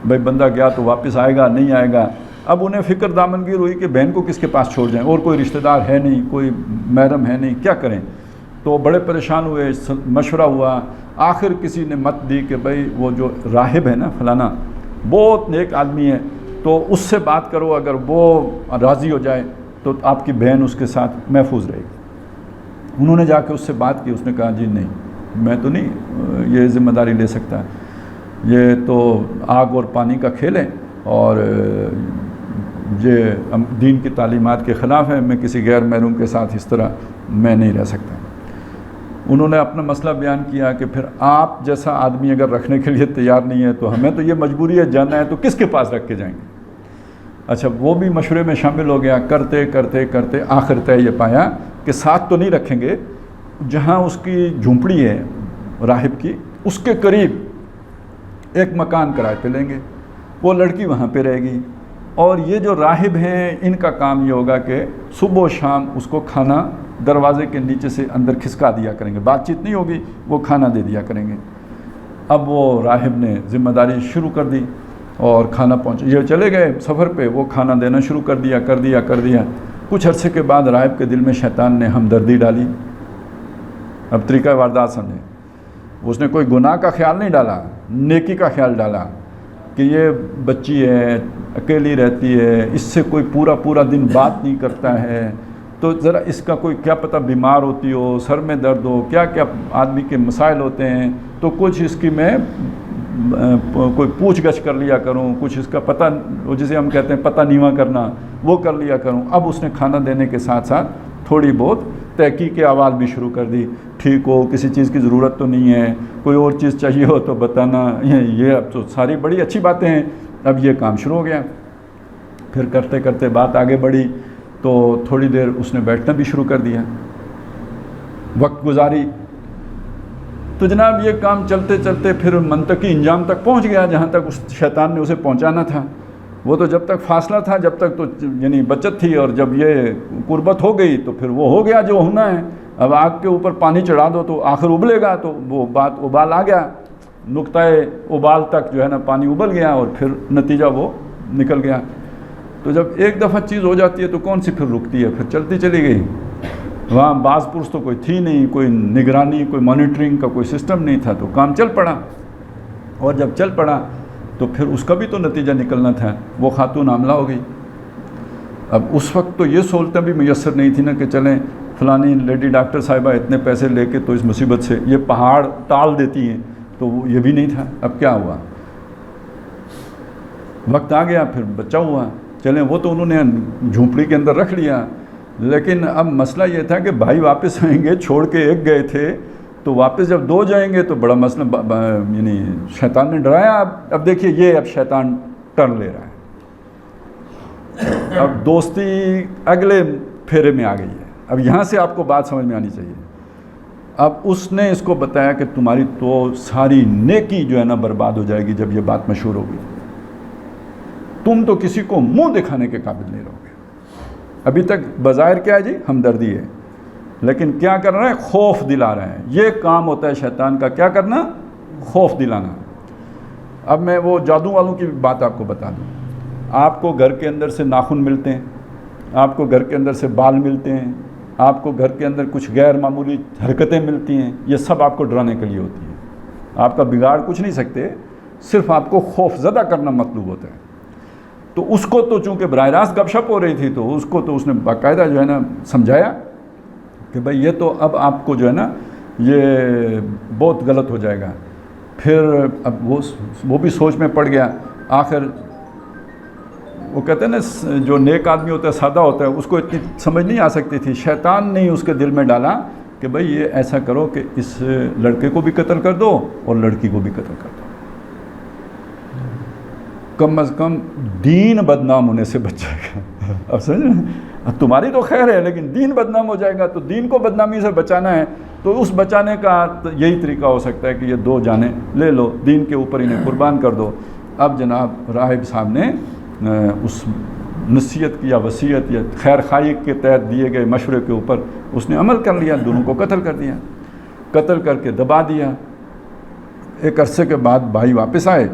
بھائی بندہ گیا تو واپس آئے گا نہیں آئے گا۔ اب انہیں فکر دامنگیر ہوئی کہ بہن کو کس کے پاس چھوڑ جائیں، اور کوئی رشتہ دار ہے نہیں، کوئی محرم ہے نہیں، کیا کریں؟ تو بڑے پریشان ہوئے، مشورہ ہوا، آخر کسی نے مت دی کہ بھائی وہ جو راہب ہے نا فلانا، بہت نیک آدمی ہے، تو اس سے بات کرو، اگر وہ راضی ہو جائے تو آپ کی بہن اس کے ساتھ محفوظ رہے گی۔ انہوں نے جا کے اس سے بات کی، اس نے کہا جی نہیں، میں تو نہیں یہ ذمہ داری لے سکتا، یہ تو آگ اور پانی کا کھیل ہے، اور یہ دین کی تعلیمات کے خلاف ہے، میں کسی غیر محروم کے ساتھ اس طرح میں نہیں رہ سکتا۔ انہوں نے اپنا مسئلہ بیان کیا کہ پھر آپ جیسا آدمی اگر رکھنے کے لیے تیار نہیں ہے تو ہمیں تو یہ مجبوری ہے، جانا ہے تو کس کے پاس رکھ کے جائیں گے؟ اچھا وہ بھی مشورے میں شامل ہو گیا، کرتے کرتے کرتے آخر طے یہ پایا کہ ساتھ تو نہیں رکھیں گے، جہاں اس کی جھونپڑی ہے راہب کی اس کے قریب ایک مکان کرائے پہ لیں گے، وہ لڑکی وہاں پہ رہے گی، اور یہ جو راہب ہیں ان کا کام یہ ہوگا کہ صبح و شام اس کو کھانا دروازے کے نیچے سے اندر کھسکا دیا کریں گے، بات چیت نہیں ہوگی، وہ کھانا دے دیا کریں گے۔ اب وہ راہب نے ذمہ داری شروع کر دی اور کھانا یہ چلے گئے سفر پہ، وہ کھانا دینا شروع کر دیا۔ کچھ عرصے کے بعد راہب کے دل میں شیطان نے ہمدردی ڈالی۔ اب طریقہ واردات سمجھیں، اس نے کوئی گناہ کا خیال نہیں ڈالا، نیکی کا خیال ڈالا کہ یہ بچی ہے، اکیلی رہتی ہے، اس سے کوئی پورا دن بات نہیں کرتا ہے، تو ذرا اس کا کوئی کیا پتہ بیمار ہوتی ہو، سر میں درد ہو، کیا آدمی کے مسائل ہوتے ہیں، تو کچھ اس کی میں کوئی پوچھ گچھ کر لیا کروں، کچھ اس کا پتہ جسے ہم کہتے ہیں پتہ نیواں کرنا، وہ کر لیا کروں۔ اب اس نے کھانا دینے کے ساتھ ساتھ تھوڑی بہت تحقیق احوال بھی شروع کر دی، ٹھیک ہو، کسی چیز کی ضرورت تو نہیں ہے، کوئی اور چیز چاہیے ہو تو بتانا، یہ اب تو ساری بڑی اچھی باتیں ہیں۔ اب یہ کام شروع ہو گیا، پھر کرتے کرتے بات آگے بڑھی تو تھوڑی دیر اس نے بیٹھنا بھی شروع کر دیا، وقت گزاری، تو جناب یہ کام چلتے چلتے پھر منطقی انجام تک پہنچ گیا جہاں تک اس شیطان نے اسے پہنچانا تھا۔ وہ تو جب تک فاصلہ تھا جب تک تو یعنی بچت تھی، اور جب یہ قربت ہو گئی تو پھر وہ ہو گیا جو ہونا ہے۔ اب آگ کے اوپر پانی چڑھا دو تو آخر ابلے گا، تو وہ بات ابال آ گیا، نقطۂ ابال تک جو ہے نا پانی ابل گیا، اور پھر نتیجہ وہ نکل گیا۔ تو جب ایک دفعہ چیز ہو جاتی ہے تو کون سی پھر رکتی ہے، پھر چلتی چلی گئی۔ وہاں باز پرس تو کوئی تھی نہیں، کوئی نگرانی، کوئی مانیٹرنگ کا کوئی سسٹم نہیں تھا، تو کام چل پڑا، اور جب چل پڑا تو پھر اس کا بھی تو نتیجہ نکلنا تھا۔ وہ خاتون حاملہ ہو گئی۔ اب اس وقت تو یہ سہولتیں بھی میسر نہیں تھی نا کہ چلیں فلانی لیڈی ڈاکٹر صاحبہ اتنے پیسے لے کے تو اس مصیبت سے یہ پہاڑ ٹال دیتی ہیں، تو وہ یہ بھی نہیں تھا۔ اب کیا ہوا، وقت آ گیا، پھر بچہ ہوا، چلیں وہ تو انہوں نے جھونپڑی کے اندر رکھ لیا، لیکن اب مسئلہ یہ تھا کہ بھائی واپس آئیں گے، چھوڑ کے ایک گئے تھے، تو واپس جب دو جائیں گے تو بڑا مسئلہ، یعنی شیطان نے ڈرایا۔ اب دیکھیے یہ اب شیطان ٹرن لے رہا ہے، اب دوستی اگلے پھیرے میں آ گئی ہے۔ اب یہاں سے آپ کو بات سمجھ میں آنی چاہیے۔ اب اس نے اس کو بتایا کہ تمہاری تو ساری نیکی جو ہے نا برباد ہو جائے گی جب یہ بات مشہور ہوگی، تم تو کسی کو منہ دکھانے کے قابل نہیں رہو گے۔ ابھی تک بظاہر کیا ہے جی، ہمدردی ہے، لیکن کیا کر رہا ہے، خوف دلا رہا ہے۔ یہ کام ہوتا ہے شیطان کا، کیا کرنا، خوف دلانا۔ اب میں وہ جادو والوں کی بات آپ کو بتا دوں۔ آپ کو گھر کے اندر سے ناخن ملتے ہیں، آپ کو گھر کے اندر سے بال ملتے ہیں، آپ کو گھر کے اندر کچھ غیر معمولی حرکتیں ملتی ہیں، یہ سب آپ کو ڈرانے کے لیے ہوتی ہیں۔ آپ کا بگاڑ کچھ نہیں سکتے، صرف آپ کو خوف زدہ کرنا مطلوب ہوتا ہے۔ تو اس کو تو چونکہ براہ راست گپ شپ ہو رہی تھی، تو اس کو تو اس نے باقاعدہ جو ہے نا سمجھایا کہ بھائی یہ تو اب آپ کو جو ہے نا یہ بہت غلط ہو جائے گا۔ پھر اب وہ بھی سوچ میں پڑ گیا۔ آخر وہ کہتے ہیں نا جو نیک آدمی ہوتا ہے، سادہ ہوتا ہے، اس کو اتنی سمجھ نہیں آ سکتی تھی۔ شیطان نے اس کے دل میں ڈالا کہ بھائی یہ ایسا کرو کہ اس لڑکے کو بھی قتل کر دو اور لڑکی کو بھی قتل کر دو، کم از کم دین بدنام ہونے سے بچ جائے گا۔ اب سمجھ، تمہاری تو خیر ہے لیکن دین بدنام ہو جائے گا، تو دین کو بدنامی سے بچانا ہے، تو اس بچانے کا یہی طریقہ ہو سکتا ہے کہ یہ دو جانیں لے لو، دین کے اوپر انہیں قربان کر دو۔ اب جناب راہب صاحب نے اس نصیحت کی یا وصیت یا خیر خواہی کے تحت دیے گئے مشورے کے اوپر اس نے عمل کر لیا، دونوں کو قتل کر دیا، قتل کر کے دبا دیا۔ ایک عرصے کے بعد بھائی واپس آئے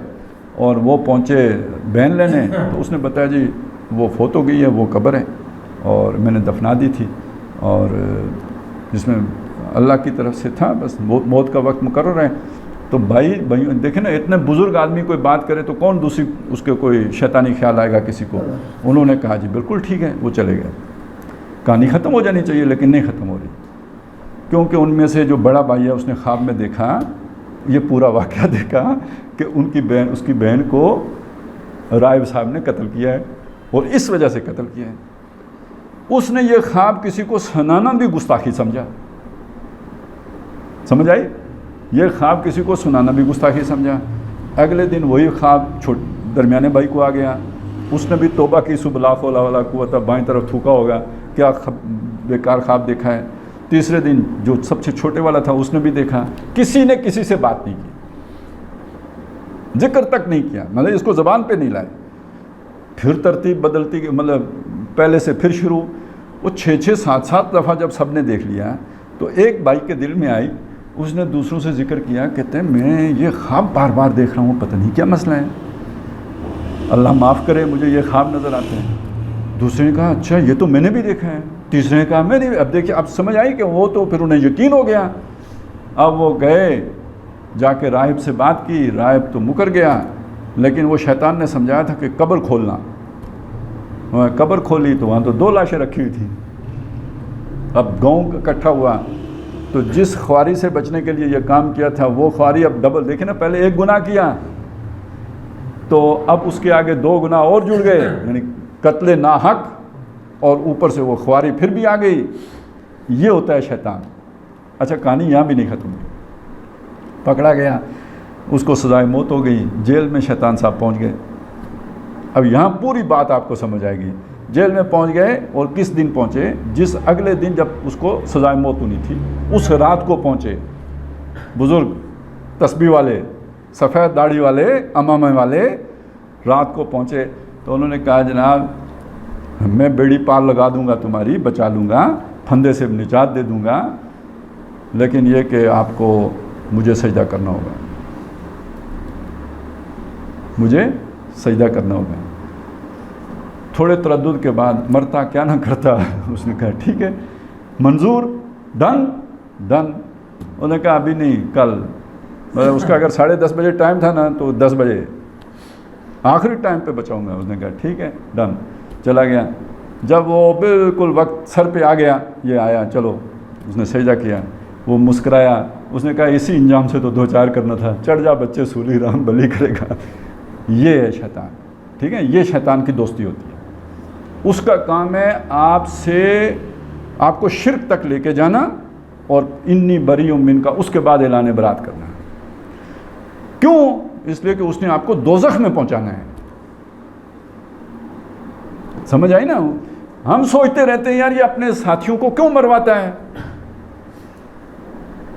اور وہ پہنچے بہن لینے، تو اس نے بتایا جی وہ فوت ہو گئی ہے، وہ قبر ہے اور میں نے دفنا دی تھی، اور جس میں اللہ کی طرف سے تھا، بس موت کا وقت مقرر ہے۔ تو بھائی دیکھیں نا، اتنے بزرگ آدمی کوئی بات کرے تو کون دوسری اس کے کوئی شیطانی خیال آئے گا کسی کو۔ انہوں نے کہا جی بالکل ٹھیک ہے، وہ چلے گئے۔ کہانی ختم ہو جانی چاہیے لیکن نہیں ختم ہو رہی، کیونکہ ان میں سے جو بڑا بھائی ہے اس نے خواب میں دیکھا، یہ پورا واقعہ دیکھا کہ ان کی بہن، اس کی بہن کو راہب صاحب نے قتل کیا ہے، اور اس وجہ سے قتل کیا ہے۔ اس نے یہ خواب کسی کو سنانا بھی گستاخی سمجھا، سمجھ آئی؟ یہ خواب کسی کو سنانا بھی گستاخی سمجھا۔ اگلے دن وہی خواب درمیانے بھائی کو آ گیا، اس نے بھی توبہ کی، سب لا حول ولا قوت، بائیں طرف تھوکا ہوگا، کیا بیکار خواب دیکھا ہے۔ تیسرے دن جو سب سے چھوٹے والا تھا اس نے بھی دیکھا، کسی نے کسی سے بات نہیں کی، ذکر تک نہیں کیا، مطلب اس کو زبان پہ نہیں لائے۔ پھر ترتیب بدلتی گئی، مطلب پہلے سے پھر شروع، وہ 6 7 دفعہ جب سب نے دیکھ لیا تو ایک بھائی کے دل میں آئی، اس نے دوسروں سے ذکر کیا، کہتے ہیں میں یہ خواب بار بار دیکھ رہا ہوں، پتہ نہیں کیا مسئلہ ہے، اللہ معاف کرے مجھے یہ خواب نظر آتے ہیں۔ دوسرے نے کہا اچھا یہ تو میں نے بھی دیکھا ہے، تیسرے نے کہا میں نے بھی۔ اب دیکھیے اب سمجھ آئی کہ وہ تو پھر انہیں یقین ہو گیا۔ اب وہ گئے جا کے راہب سے بات کی، راہب تو مکر گیا، لیکن وہ شیطان نے سمجھایا تھا کہ قبر کھولنا، وہاں قبر کھولی تو وہاں تو 2 لاشیں رکھی ہوئی تھیں۔ اب گاؤں اکٹھا ہوا تو جس خواری سے بچنے کے لیے یہ کام کیا تھا وہ خواری اب ڈبل، دیکھیں نا پہلے ایک گناہ کیا تو اب اس کے آگے 2 گناہ اور جڑ گئے، یعنی قتل ناحق، اور اوپر سے وہ خواری پھر بھی آ گئی۔ یہ ہوتا ہے شیطان۔ اچھا کہانی یہاں بھی نہیں ختم ہوئی، پکڑا گیا، اس کو سزائے موت ہو گئی، جیل میں شیطان صاحب پہنچ گئے۔ اب یہاں پوری بات آپ کو سمجھ آئے گی۔ جیل میں پہنچ گئے اور کس دن پہنچے؟ جس اگلے دن جب اس کو سزائے موت ہونی تھی اس رات کو پہنچے۔ بزرگ تسبیح والے، سفید داڑھی والے، امامے والے رات کو پہنچے تو انہوں نے کہا جناب میں بیڑی پار لگا دوں گا، تمہاری بچا لوں گا، پھندے سے نجات دے دوں گا، لیکن یہ کہ آپ کو مجھے سجدہ کرنا ہوگا، مجھے سجدہ کرنا ہوگا۔ تھوڑے تردد کے بعد مرتا کیا نہ کرتا، اس نے کہا ٹھیک ہے منظور، ڈن ڈن۔ انہوں نے کہا ابھی نہیں، کل، مطلب اس کا اگر 10:30 بجے ٹائم تھا نا تو 10 بجے آخری ٹائم پہ بچاؤں گا۔ اس نے کہا ٹھیک ہے ڈن، چلا گیا۔ جب وہ بالکل وقت سر پہ آ گیا، یہ آیا چلو، اس نے سجدہ کیا، وہ مسکرایا، اس نے کہا اسی انجام سے تو 2-4 کرنا تھا، چڑھ جا بچے سولی، رام بلی کرے گا۔ یہ ہے شیطان، ٹھیک ہے، یہ شیطان کی دوستی ہوتی ہے۔ اس کا کام ہے آپ کو شرک تک لے کے جانا اور انی بری من کا، اس کے بعد اعلان برات کرنا۔ کیوں؟ اس لیے کہ اس نے آپ کو دوزخ میں پہنچانا ہے۔ سمجھ آئی نا؟ ہم سوچتے رہتے ہیں یار یہ اپنے ساتھیوں کو کیوں مرواتا ہے،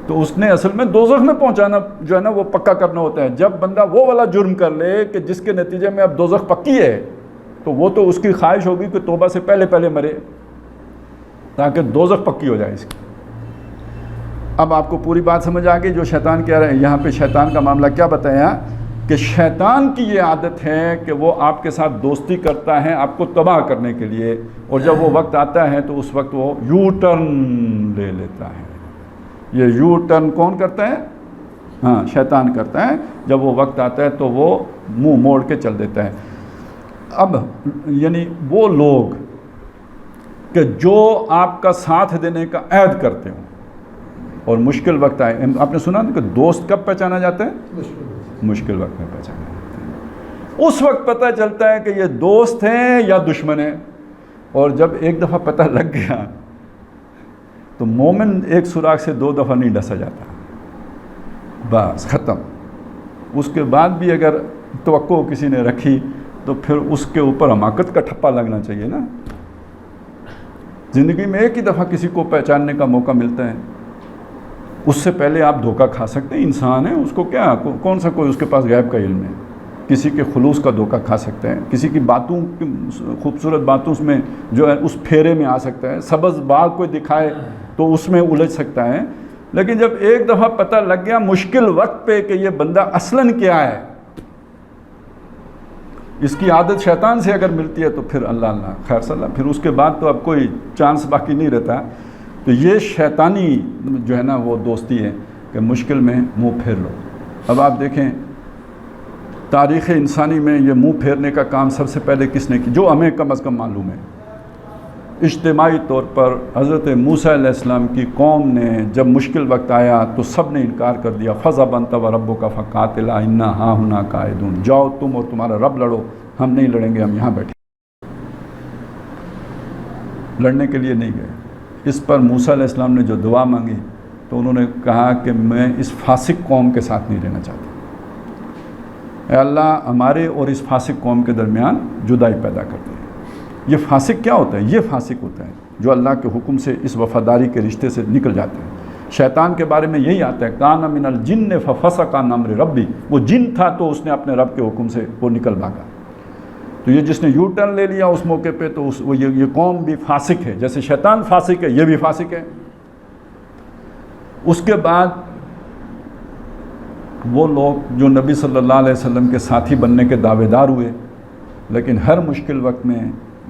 تو اس نے اصل میں دوزخ میں پہنچانا جو ہے نا وہ پکا کرنا ہوتا ہے۔ جب بندہ وہ والا جرم کر لے کہ جس کے نتیجے میں اب دوزخ پکی ہے، تو وہ تو اس کی خواہش ہوگی کہ توبہ سے پہلے مرے تاکہ دوزخ پکی ہو جائے اس کی۔ اب آپ کو پوری بات سمجھ آ گئی جو شیطان کہہ رہے ہیں۔ یہاں پہ شیطان کا معاملہ کیا بتایا کہ شیطان کی یہ عادت ہے کہ وہ آپ کے ساتھ دوستی کرتا ہے آپ کو تباہ کرنے کے لیے، اور جب وہ وقت آتا ہے تو اس وقت وہ یو ٹرن لے لیتا ہے۔ یہ یو ٹرن کون کرتا ہے؟ ہاں شیطان کرتا ہے۔ جب وہ وقت آتا ہے تو وہ منہ موڑ کے چل دیتا ہے۔ اب یعنی وہ لوگ کہ جو آپ کا ساتھ دینے کا عہد کرتے ہوں اور مشکل وقت آئے، آپ نے سنا کہ دوست کب پہچانا جاتا ہے؟ مشکل وقت میں پہچانا جاتا ہے۔ اس وقت پتہ چلتا ہے کہ یہ دوست ہیں یا دشمن ہیں، اور جب ایک دفعہ پتہ لگ گیا تو مومن ایک سوراخ سے 2 دفعہ نہیں ڈسا جاتا، بس ختم۔ اس کے بعد بھی اگر توقع کسی نے رکھی تو پھر اس کے اوپر حماقت کا ٹھپا لگنا چاہیے نا۔ زندگی میں ایک ہی دفعہ کسی کو پہچاننے کا موقع ملتا ہے، اس سے پہلے آپ دھوکہ کھا سکتے ہیں۔ انسان ہے، اس کو کیا، کون سا کوئی اس کے پاس غیب کا علم ہے؟ کسی کے خلوص کا دھوکہ کھا سکتا ہے، کسی کی باتوں، خوبصورت باتوں میں جو ہے اس پھیرے میں آ سکتا ہے، سبز باغ کوئی دکھائے تو اس میں الجھ سکتا ہے۔ لیکن جب ایک دفعہ پتہ لگ گیا مشکل وقت پہ کہ یہ بندہ اصلاً کیا ہے، اس کی عادت شیطان سے اگر ملتی ہے تو پھر اللہ خیر صلی اللہ، پھر اس کے بعد تو اب کوئی چانس باقی نہیں رہتا۔ تو یہ شیطانی جو ہے نا وہ دوستی ہے کہ مشکل میں منہ پھیر لو۔ اب آپ دیکھیں تاریخ انسانی میں یہ منہ پھیرنے کا کام سب سے پہلے کس نے کی، جو ہمیں کم از کم معلوم ہے؟ اجتماعی طور پر حضرت موسیٰ علیہ السلام کی قوم نے جب مشکل وقت آیا تو سب نے انکار کر دیا۔ فَذْهَبْ أَنْتَ وَرَبُّكَ فَقَاتِلَا إِنَّا هَاهُنَا قَاعِدُونَ، جاؤ تم اور تمہارا رب لڑو، ہم نہیں لڑیں گے، ہم یہاں بیٹھے۔ لڑنے کے لیے نہیں گئے۔ اس پر موسیٰ علیہ السلام نے جو دعا مانگی تو انہوں نے کہا کہ میں اس فاسق قوم کے ساتھ نہیں رہنا چاہتا، اے اللہ ہمارے اور اس فاسق قوم کے درمیان جدائی پیدا کر دے۔ یہ فاسق کیا ہوتا ہے؟ یہ فاسق ہوتا ہے جو اللہ کے حکم سے اس وفاداری کے رشتے سے نکل جاتے ہیں۔ شیطان کے بارے میں یہی آتا ہے، کان من الجن ففسق عن امر ربی، وہ جن تھا تو اس نے اپنے رب کے حکم سے وہ نکل بھاگا۔ تو یہ جس نے یو ٹرن لے لیا اس موقع پہ، تو یہ قوم بھی فاسق ہے، جیسے شیطان فاسق ہے یہ بھی فاسق ہے۔ اس کے بعد وہ لوگ جو نبی صلی اللہ علیہ وسلم کے ساتھی بننے کے دعوے دار ہوئے، لیکن ہر مشکل وقت میں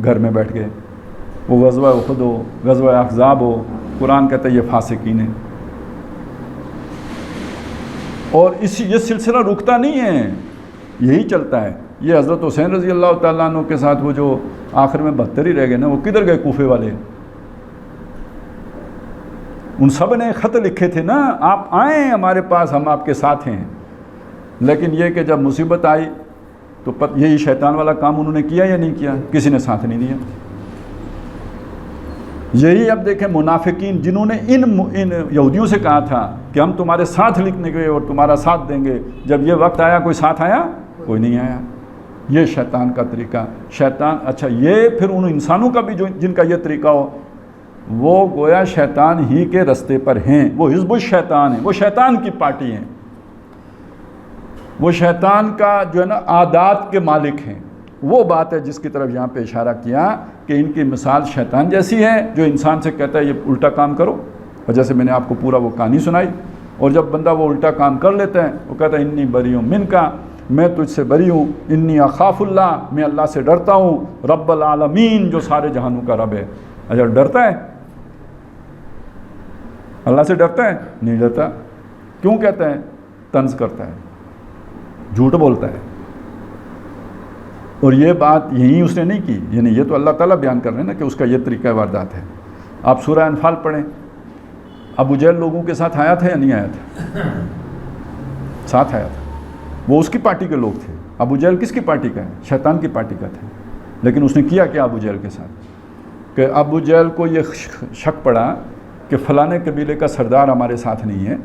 گھر میں بیٹھ گئے، وہ غزوہ احد ہو، غزوہ احزاب ہو، قرآن کہتا ہے یہ فاسقین ہیں۔ اور یہ سلسلہ رکتا نہیں ہے، یہی چلتا ہے۔ یہ حضرت حسین رضی اللہ تعالیٰ عنہ کے ساتھ وہ جو آخر میں 72 ہی رہ گئے نا، وہ کدھر گئے؟ کوفے والے، ان سب نے خط لکھے تھے نا، آپ آئیں ہمارے پاس، ہم آپ کے ساتھ ہیں۔ لیکن یہ کہ جب مصیبت آئی تو یہی شیطان والا کام انہوں نے کیا یا نہیں کیا؟ کسی نے ساتھ نہیں دیا۔ یہی اب دیکھیں منافقین جنہوں نے ان یہودیوں سے کہا تھا کہ ہم تمہارے ساتھ لکھنے کے اور تمہارا ساتھ دیں گے، جب یہ وقت آیا کوئی ساتھ آیا؟ کوئی نہیں آیا۔ یہ شیطان کا طریقہ۔ شیطان، اچھا یہ پھر ان انسانوں کا بھی جن کا یہ طریقہ ہو، وہ گویا شیطان ہی کے رستے پر ہیں، وہ حزب الشیطان ہیں، وہ شیطان کی پارٹی ہیں، وہ شیطان کا جو ہے نا عادات کے مالک ہیں۔ وہ بات ہے جس کی طرف یہاں پہ اشارہ کیا کہ ان کی مثال شیطان جیسی ہے، جو انسان سے کہتا ہے یہ الٹا کام کرو، اور جیسے میں نے آپ کو پورا وہ کہانی سنائی، اور جب بندہ وہ الٹا کام کر لیتا ہے وہ کہتا ہے انی بری من کا، میں تجھ سے بری ہوں، انی اخاف اللہ، میں اللہ سے ڈرتا ہوں، رب العالمین جو سارے جہانوں کا رب ہے۔ اچھا ڈرتا ہے؟ اللہ سے ڈرتا ہے؟ نہیں ڈرتا۔ کیوں کہتا ہے؟ طنز کرتا ہے، جھوٹ بولتا ہے۔ اور یہ بات یہی اس نے نہیں کی، یعنی یہ تو اللہ تعالیٰ بیان کر رہے ہیں نا کہ اس کا یہ طریقہ واردات ہے۔ آپ سورہ انفال پڑھیں، ابو جہل لوگوں کے ساتھ آیا تھا یا نہیں آیا تھا؟ ساتھ آیا تھا، وہ اس کی پارٹی کے لوگ تھے۔ ابو جہل کس کی پارٹی کا ہے؟ شیطان کی پارٹی کا تھا۔ لیکن اس نے کیا کیا ابو جہل کے ساتھ کہ ابو جہل کو یہ شک پڑا کہ فلانے قبیلے کا سردار ہمارے ساتھ نہیں ہے،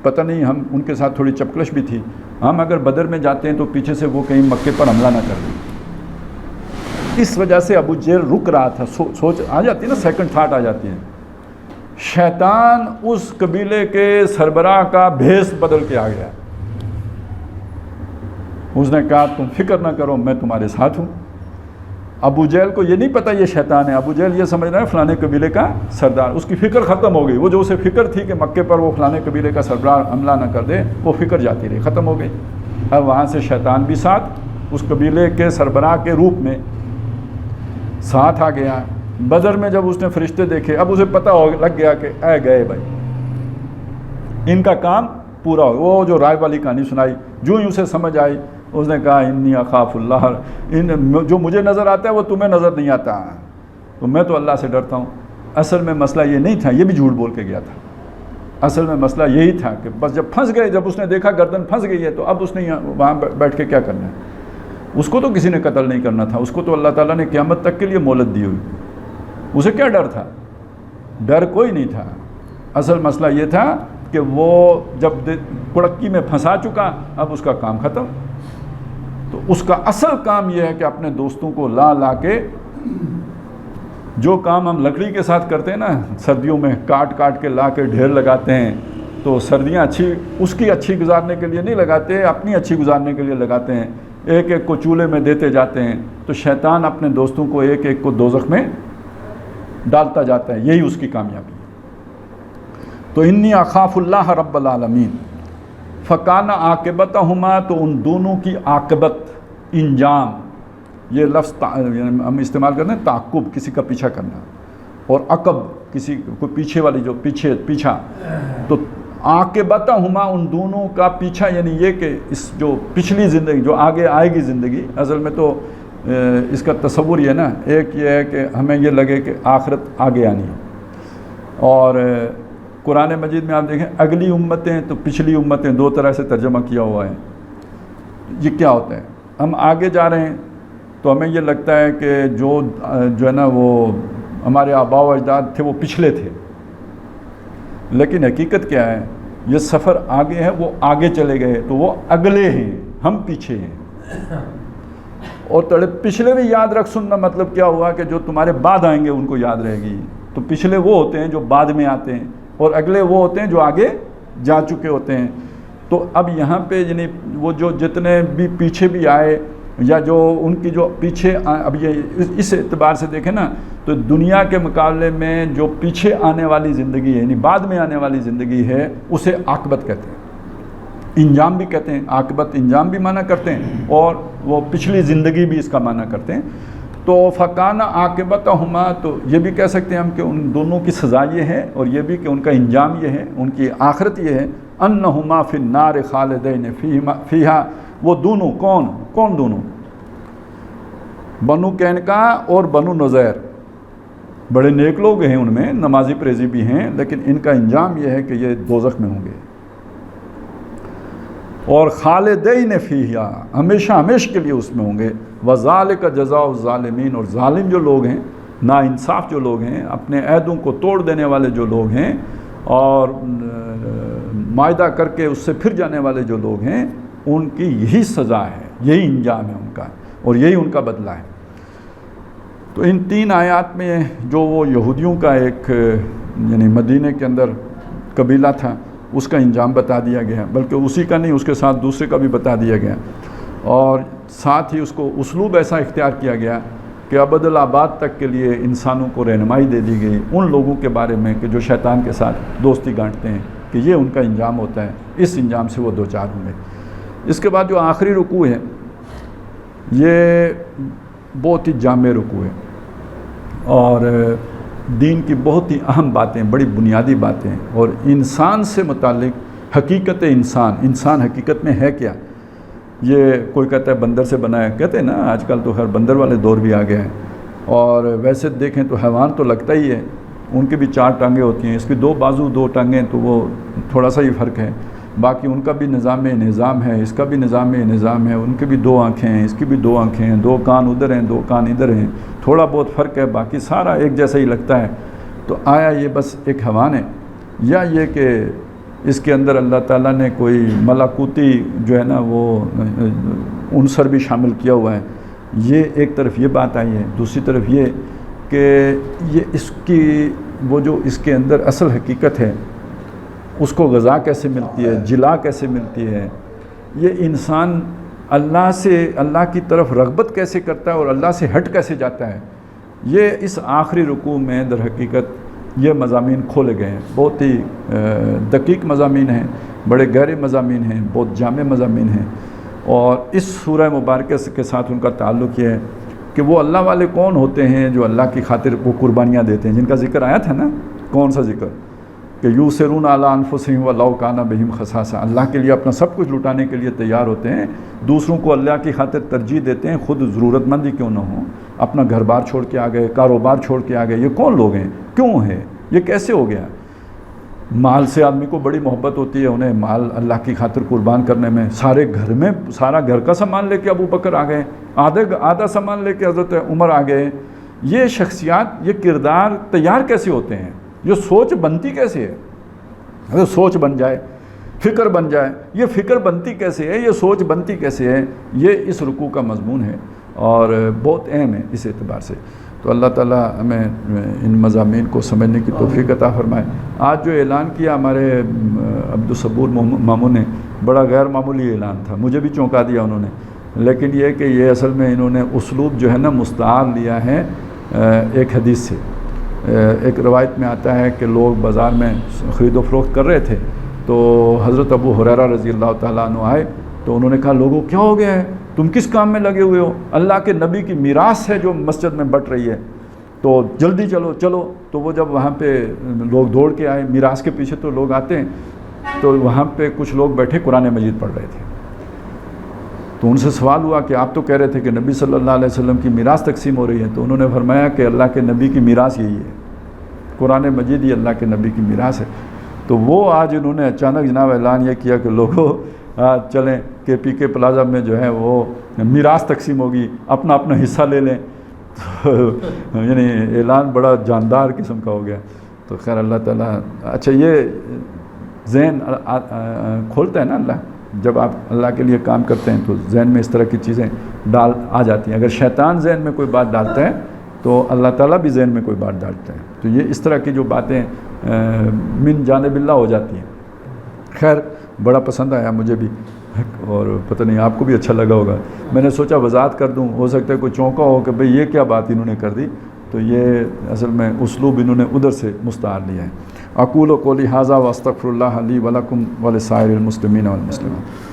پتہ نہیں، ہم ان کے ساتھ تھوڑی چپکلش بھی تھی، ہم اگر بدر میں جاتے ہیں تو پیچھے سے وہ کہیں مکے پر حملہ نہ کر دیں۔ اس وجہ سے ابو جہل رک رہا تھا، سوچ آ جاتی ہے نا، سیکنڈ تھاٹ آ جاتی ہے۔ شیطان اس قبیلے کے سربراہ کا بھیس بدل کے آ گیا، اس نے کہا تم فکر نہ کرو، میں تمہارے ساتھ ہوں۔ ابو جہل کو یہ نہیں پتہ یہ شیطان ہے، ابو جہل یہ سمجھ رہا ہے فلانے قبیلے کا سردار، اس کی فکر ختم ہو گئی۔ وہ جو اسے فکر تھی کہ مکے پر وہ فلانے قبیلے کا سربراہ حملہ نہ کر دے، وہ فکر جاتی رہی، ختم ہو گئی۔ اب وہاں سے شیطان بھی ساتھ اس قبیلے کے سربراہ کے روپ میں ساتھ آ گیا۔ بدر میں جب اس نے فرشتے دیکھے، اب اسے پتہ لگ گیا کہ اے گئے بھائی، ان کا کام پورا ہو۔ وہ جو رائے والی کہانی سنائی، جو ہی اسے سمجھ آئی، اس نے کہا انی اخاف اللہ، جو مجھے نظر آتا ہے وہ تمہیں نظر نہیں آتا، تو میں تو اللہ سے ڈرتا ہوں۔ اصل میں مسئلہ یہ نہیں تھا، یہ بھی جھوٹ بول کے گیا تھا۔ اصل میں مسئلہ یہی تھا کہ بس جب پھنس گئے، جب اس نے دیکھا گردن پھنس گئی ہے، تو اب اس نے وہاں بیٹھ کے کیا کرنا ہے؟ اس کو تو کسی نے قتل نہیں کرنا تھا، اس کو تو اللہ تعالیٰ نے قیامت تک کے لیے مہلت دی ہوئی۔ اسے کیا ڈر تھا؟ ڈر کوئی نہیں تھا۔ اصل مسئلہ یہ تھا کہ وہ جب کڑکی میں پھنسا چکا، اب اس کا کام ختم۔ تو اس کا اصل کام یہ ہے کہ اپنے دوستوں کو لا کے، جو کام ہم لکڑی کے ساتھ کرتے ہیں نا، سردیوں میں کاٹ کے لا کے ڈھیر لگاتے ہیں، تو سردیاں اس کی اچھی گزارنے کے لیے نہیں لگاتے، اپنی اچھی گزارنے کے لیے لگاتے ہیں، ایک ایک کو چولہے میں دیتے جاتے ہیں۔ تو شیطان اپنے دوستوں کو ایک ایک کو دوزخ میں ڈالتا جاتا ہے، یہی اس کی کامیابی ہے۔ تو انی اخاف اللہ رب العالمین، فکانہ عاقبتہما، تو ان دونوں کی عاقبت، انجام، یہ لفظ ہم استعمال کرتے ہیں تعقب، کسی کا پیچھا کرنا، اور عقب کسی کو پیچھے والی، جو پیچھا، تو عاقبتہما ان دونوں کا پیچھا، یعنی یہ کہ اس جو پچھلی زندگی، جو آگے آئے گی زندگی، اصل میں تو اس کا تصور یہ ہے نا، ایک یہ ہے کہ ہمیں یہ لگے کہ آخرت آگے آنی ہے، اور قرآن مجید میں آپ دیکھیں اگلی امتیں تو پچھلی امتیں، دو طرح سے ترجمہ کیا ہوا ہے۔ یہ کیا ہوتا ہے؟ ہم آگے جا رہے ہیں تو ہمیں یہ لگتا ہے کہ جو ہے نا وہ ہمارے آباء و اجداد تھے وہ پچھلے تھے، لیکن حقیقت کیا ہے؟ یہ سفر آگے ہے، وہ آگے چلے گئے تو وہ اگلے ہیں۔ ہم پیچھے ہیں. اور تڑے پچھلے بھی یاد رکھ سننا مطلب کیا ہوا کہ جو تمہارے بعد آئیں گے ان کو یاد رہے گی. تو پچھلے وہ ہوتے ہیں جو بعد میں آتے ہیں اور اگلے وہ ہوتے ہیں جو آگے جا چکے ہوتے ہیں. تو اب یہاں پہ یعنی وہ جو جتنے بھی پیچھے بھی آئے یا جو ان کی جو پیچھے اب یہ اس اعتبار سے دیکھیں نا تو دنیا کے مقابلے میں جو پیچھے آنے والی زندگی ہے یعنی بعد میں آنے والی زندگی ہے اسے عاقبت کہتے ہیں, انجام بھی کہتے ہیں. عاقبت انجام بھی معنی کرتے ہیں اور وہ پچھلی زندگی بھی اس کا معنی کرتے ہیں. تو فکانہ عاقبتہما تو یہ بھی کہہ سکتے ہیں ہم کہ ان دونوں کی سزا یہ ہے اور یہ بھی کہ ان کا انجام یہ ہے, ان کی آخرت یہ ہے. انہما فی النار خالدین فیہا, وہ دونوں کون دونوں؟ بنو قینقاع اور بنو نذیر. بڑے نیک لوگ ہیں, ان میں نمازی پریزی بھی ہیں, لیکن ان کا انجام یہ ہے کہ یہ دوزخ میں ہوں گے. اور خالدین فیہا, ہمیشہ کے لیے اس میں ہوں گے. وذالک جزاء الظالمین, اور ظالم جو لوگ ہیں, ناانصاف جو لوگ ہیں, اپنے عہدوں کو توڑ دینے والے جو لوگ ہیں اور معاہدہ کر کے اس سے پھر جانے والے جو لوگ ہیں, ان کی یہی سزا ہے, یہی انجام ہے ان کا اور یہی ان کا بدلہ ہے. تو ان 3 آیات میں جو وہ یہودیوں کا ایک یعنی مدینے کے اندر قبیلہ تھا اس کا انجام بتا دیا گیا, بلکہ اسی کا نہیں اس کے ساتھ دوسرے کا بھی بتا دیا گیا. اور ساتھ ہی اس کو اسلوب ایسا اختیار کیا گیا کہ ابد الآباد تک کے لیے انسانوں کو رہنمائی دے دی گئی ان لوگوں کے بارے میں کہ جو شیطان کے ساتھ دوستی گانٹتے ہیں کہ یہ ان کا انجام ہوتا ہے, اس انجام سے وہ دوچار ہوں گے. اس کے بعد جو آخری رکوع ہے یہ بہت ہی جامع رکوع ہے اور دین کی بہت ہی اہم باتیں, بڑی بنیادی باتیں اور انسان سے متعلق حقیقت انسان حقیقت میں ہے کیا. یہ کوئی کہتا ہے بندر سے بنا ہے, کہتے ہیں نا آج کل تو خیر بندر والے دور بھی آ گئے ہیں. اور ویسے دیکھیں تو حیوان تو لگتا ہی ہے, ان کی بھی 4 ٹانگیں ہوتی ہیں, اس کی 2 بازو 2 ٹانگیں, تو وہ تھوڑا سا ہی فرق ہے. باقی ان کا بھی نظام ہے, اس کا بھی نظام ہے, ان کی بھی 2 آنکھیں ہیں, اس کی بھی 2 آنکھیں ہیں, 2 کان ادھر ہیں 2 کان ادھر ہیں, تھوڑا بہت فرق ہے, باقی سارا ایک جیسا ہی لگتا ہے. تو آیا یہ بس ایک حیوان ہے یا یہ کہ اس کے اندر اللہ تعالیٰ نے کوئی ملاکوتی جو ہے نا وہ عنصر بھی شامل کیا ہوا ہے. یہ ایک طرف یہ بات آئی ہے. دوسری طرف یہ کہ یہ اس کی وہ جو اس کے اندر اصل حقیقت ہے اس کو غذا کیسے ملتی ہے, جلا کیسے ملتی ہے, یہ انسان اللہ کی طرف رغبت کیسے کرتا ہے اور اللہ سے ہٹ کیسے جاتا ہے, یہ اس آخری رکوع میں در حقیقت یہ مضامین کھولے گئے ہیں. بہت ہی دقیق مضامین ہیں, بڑے گہرے مضامین ہیں, بہت جامع مضامین ہیں. اور اس سورہ مبارکہ کے ساتھ ان کا تعلق یہ ہے کہ وہ اللہ والے کون ہوتے ہیں جو اللہ کی خاطر وہ قربانیاں دیتے ہیں, جن کا ذکر آیا تھا نا. کون سا ذکر کہ یوسرون علی انفسہم ولو کان بہم خصاصہ, اللہ کے لیے اپنا سب کچھ لٹانے کے لیے تیار ہوتے ہیں, دوسروں کو اللہ کی خاطر ترجیح دیتے ہیں, خود ضرورت مند ہی کیوں نہ ہوں, اپنا گھر بار چھوڑ کے آ گئے, کاروبار چھوڑ کے آ گئے. یہ کون لوگ ہیں, کیوں ہے, یہ کیسے ہو گیا؟ مال سے آدمی کو بڑی محبت ہوتی ہے, انہیں مال اللہ کی خاطر قربان کرنے میں. سارے گھر میں سارا گھر کا سامان لے کے ابو بکر آ گئے, آدھا سامان لے کے حضرت عمر آ گئے. یہ شخصیات, یہ کردار تیار کیسے ہوتے ہیں, یہ سوچ بنتی کیسے ہے؟ اگر سوچ بن جائے, فکر بن جائے, یہ فکر بنتی کیسے ہے, یہ سوچ بنتی کیسے ہے, یہ اس رکوع کا مضمون ہے اور بہت اہم ہے اس اعتبار سے. تو اللہ تعالیٰ ہمیں ان مضامین کو سمجھنے کی توفیق عطا فرمائے. آج جو اعلان کیا ہمارے عبدالصبور ماموں نے, بڑا غیر معمولی اعلان تھا, مجھے بھی چونکا دیا انہوں نے. لیکن یہ کہ یہ اصل میں انہوں نے اسلوب جو ہے نا مستعار لیا ہے ایک حدیث سے. ایک روایت میں آتا ہے کہ لوگ بازار میں خرید و فروخت کر رہے تھے, تو حضرت ابو ہریرہ رضی اللہ تعالیٰ عنہ آئے, تو انہوں نے کہا لوگوں کیا ہو گیا ہے, تم کس کام میں لگے ہوئے ہو؟ اللہ کے نبی کی میراث ہے جو مسجد میں بٹ رہی ہے, تو جلدی چلو. تو وہ جب وہاں پہ لوگ دوڑ کے آئے, میراث کے پیچھے تو لوگ آتے ہیں, تو وہاں پہ کچھ لوگ بیٹھے قرآن مجید پڑھ رہے تھے. تو ان سے سوال ہوا کہ آپ تو کہہ رہے تھے کہ نبی صلی اللہ علیہ وسلم کی میراث تقسیم ہو رہی ہے. تو انہوں نے فرمایا کہ اللہ کے نبی کی میراث یہی ہے, قرآن مجید ہی اللہ کے نبی کی میراث ہے. تو وہ آج انہوں نے اچانک جناب اعلان یہ کیا کہ لوگوں چلیں کہ پی کے پلازا میں جو ہے وہ میراث تقسیم ہوگی, اپنا اپنا حصہ لے لیں. یعنی اعلان بڑا جاندار قسم کا ہو گیا. تو خیر اللہ تعالیٰ, اچھا یہ ذہن کھولتا ہے نا اللہ, جب آپ اللہ کے لیے کام کرتے ہیں تو ذہن میں اس طرح کی چیزیں آ جاتی ہیں. اگر شیطان ذہن میں کوئی بات ڈالتا ہے تو اللہ تعالیٰ بھی ذہن میں کوئی بات ڈالتا ہے. تو یہ اس طرح کی جو باتیں من جانب اللہ ہو جاتی ہیں. خیر بڑا پسند آیا مجھے بھی, اور پتہ نہیں آپ کو بھی اچھا لگا ہوگا. میں نے سوچا وضاحت کر دوں, ہو سکتا ہے کوئی چونکا ہو کہ بھئی یہ کیا بات انہوں نے کر دی. تو یہ اصل میں اسلوب انہوں نے ادھر سے مستعار لیا ہے. اقول قولی ھذا واستغفر اللہ لی ولکم ولسائر المسلمین والمسلمات.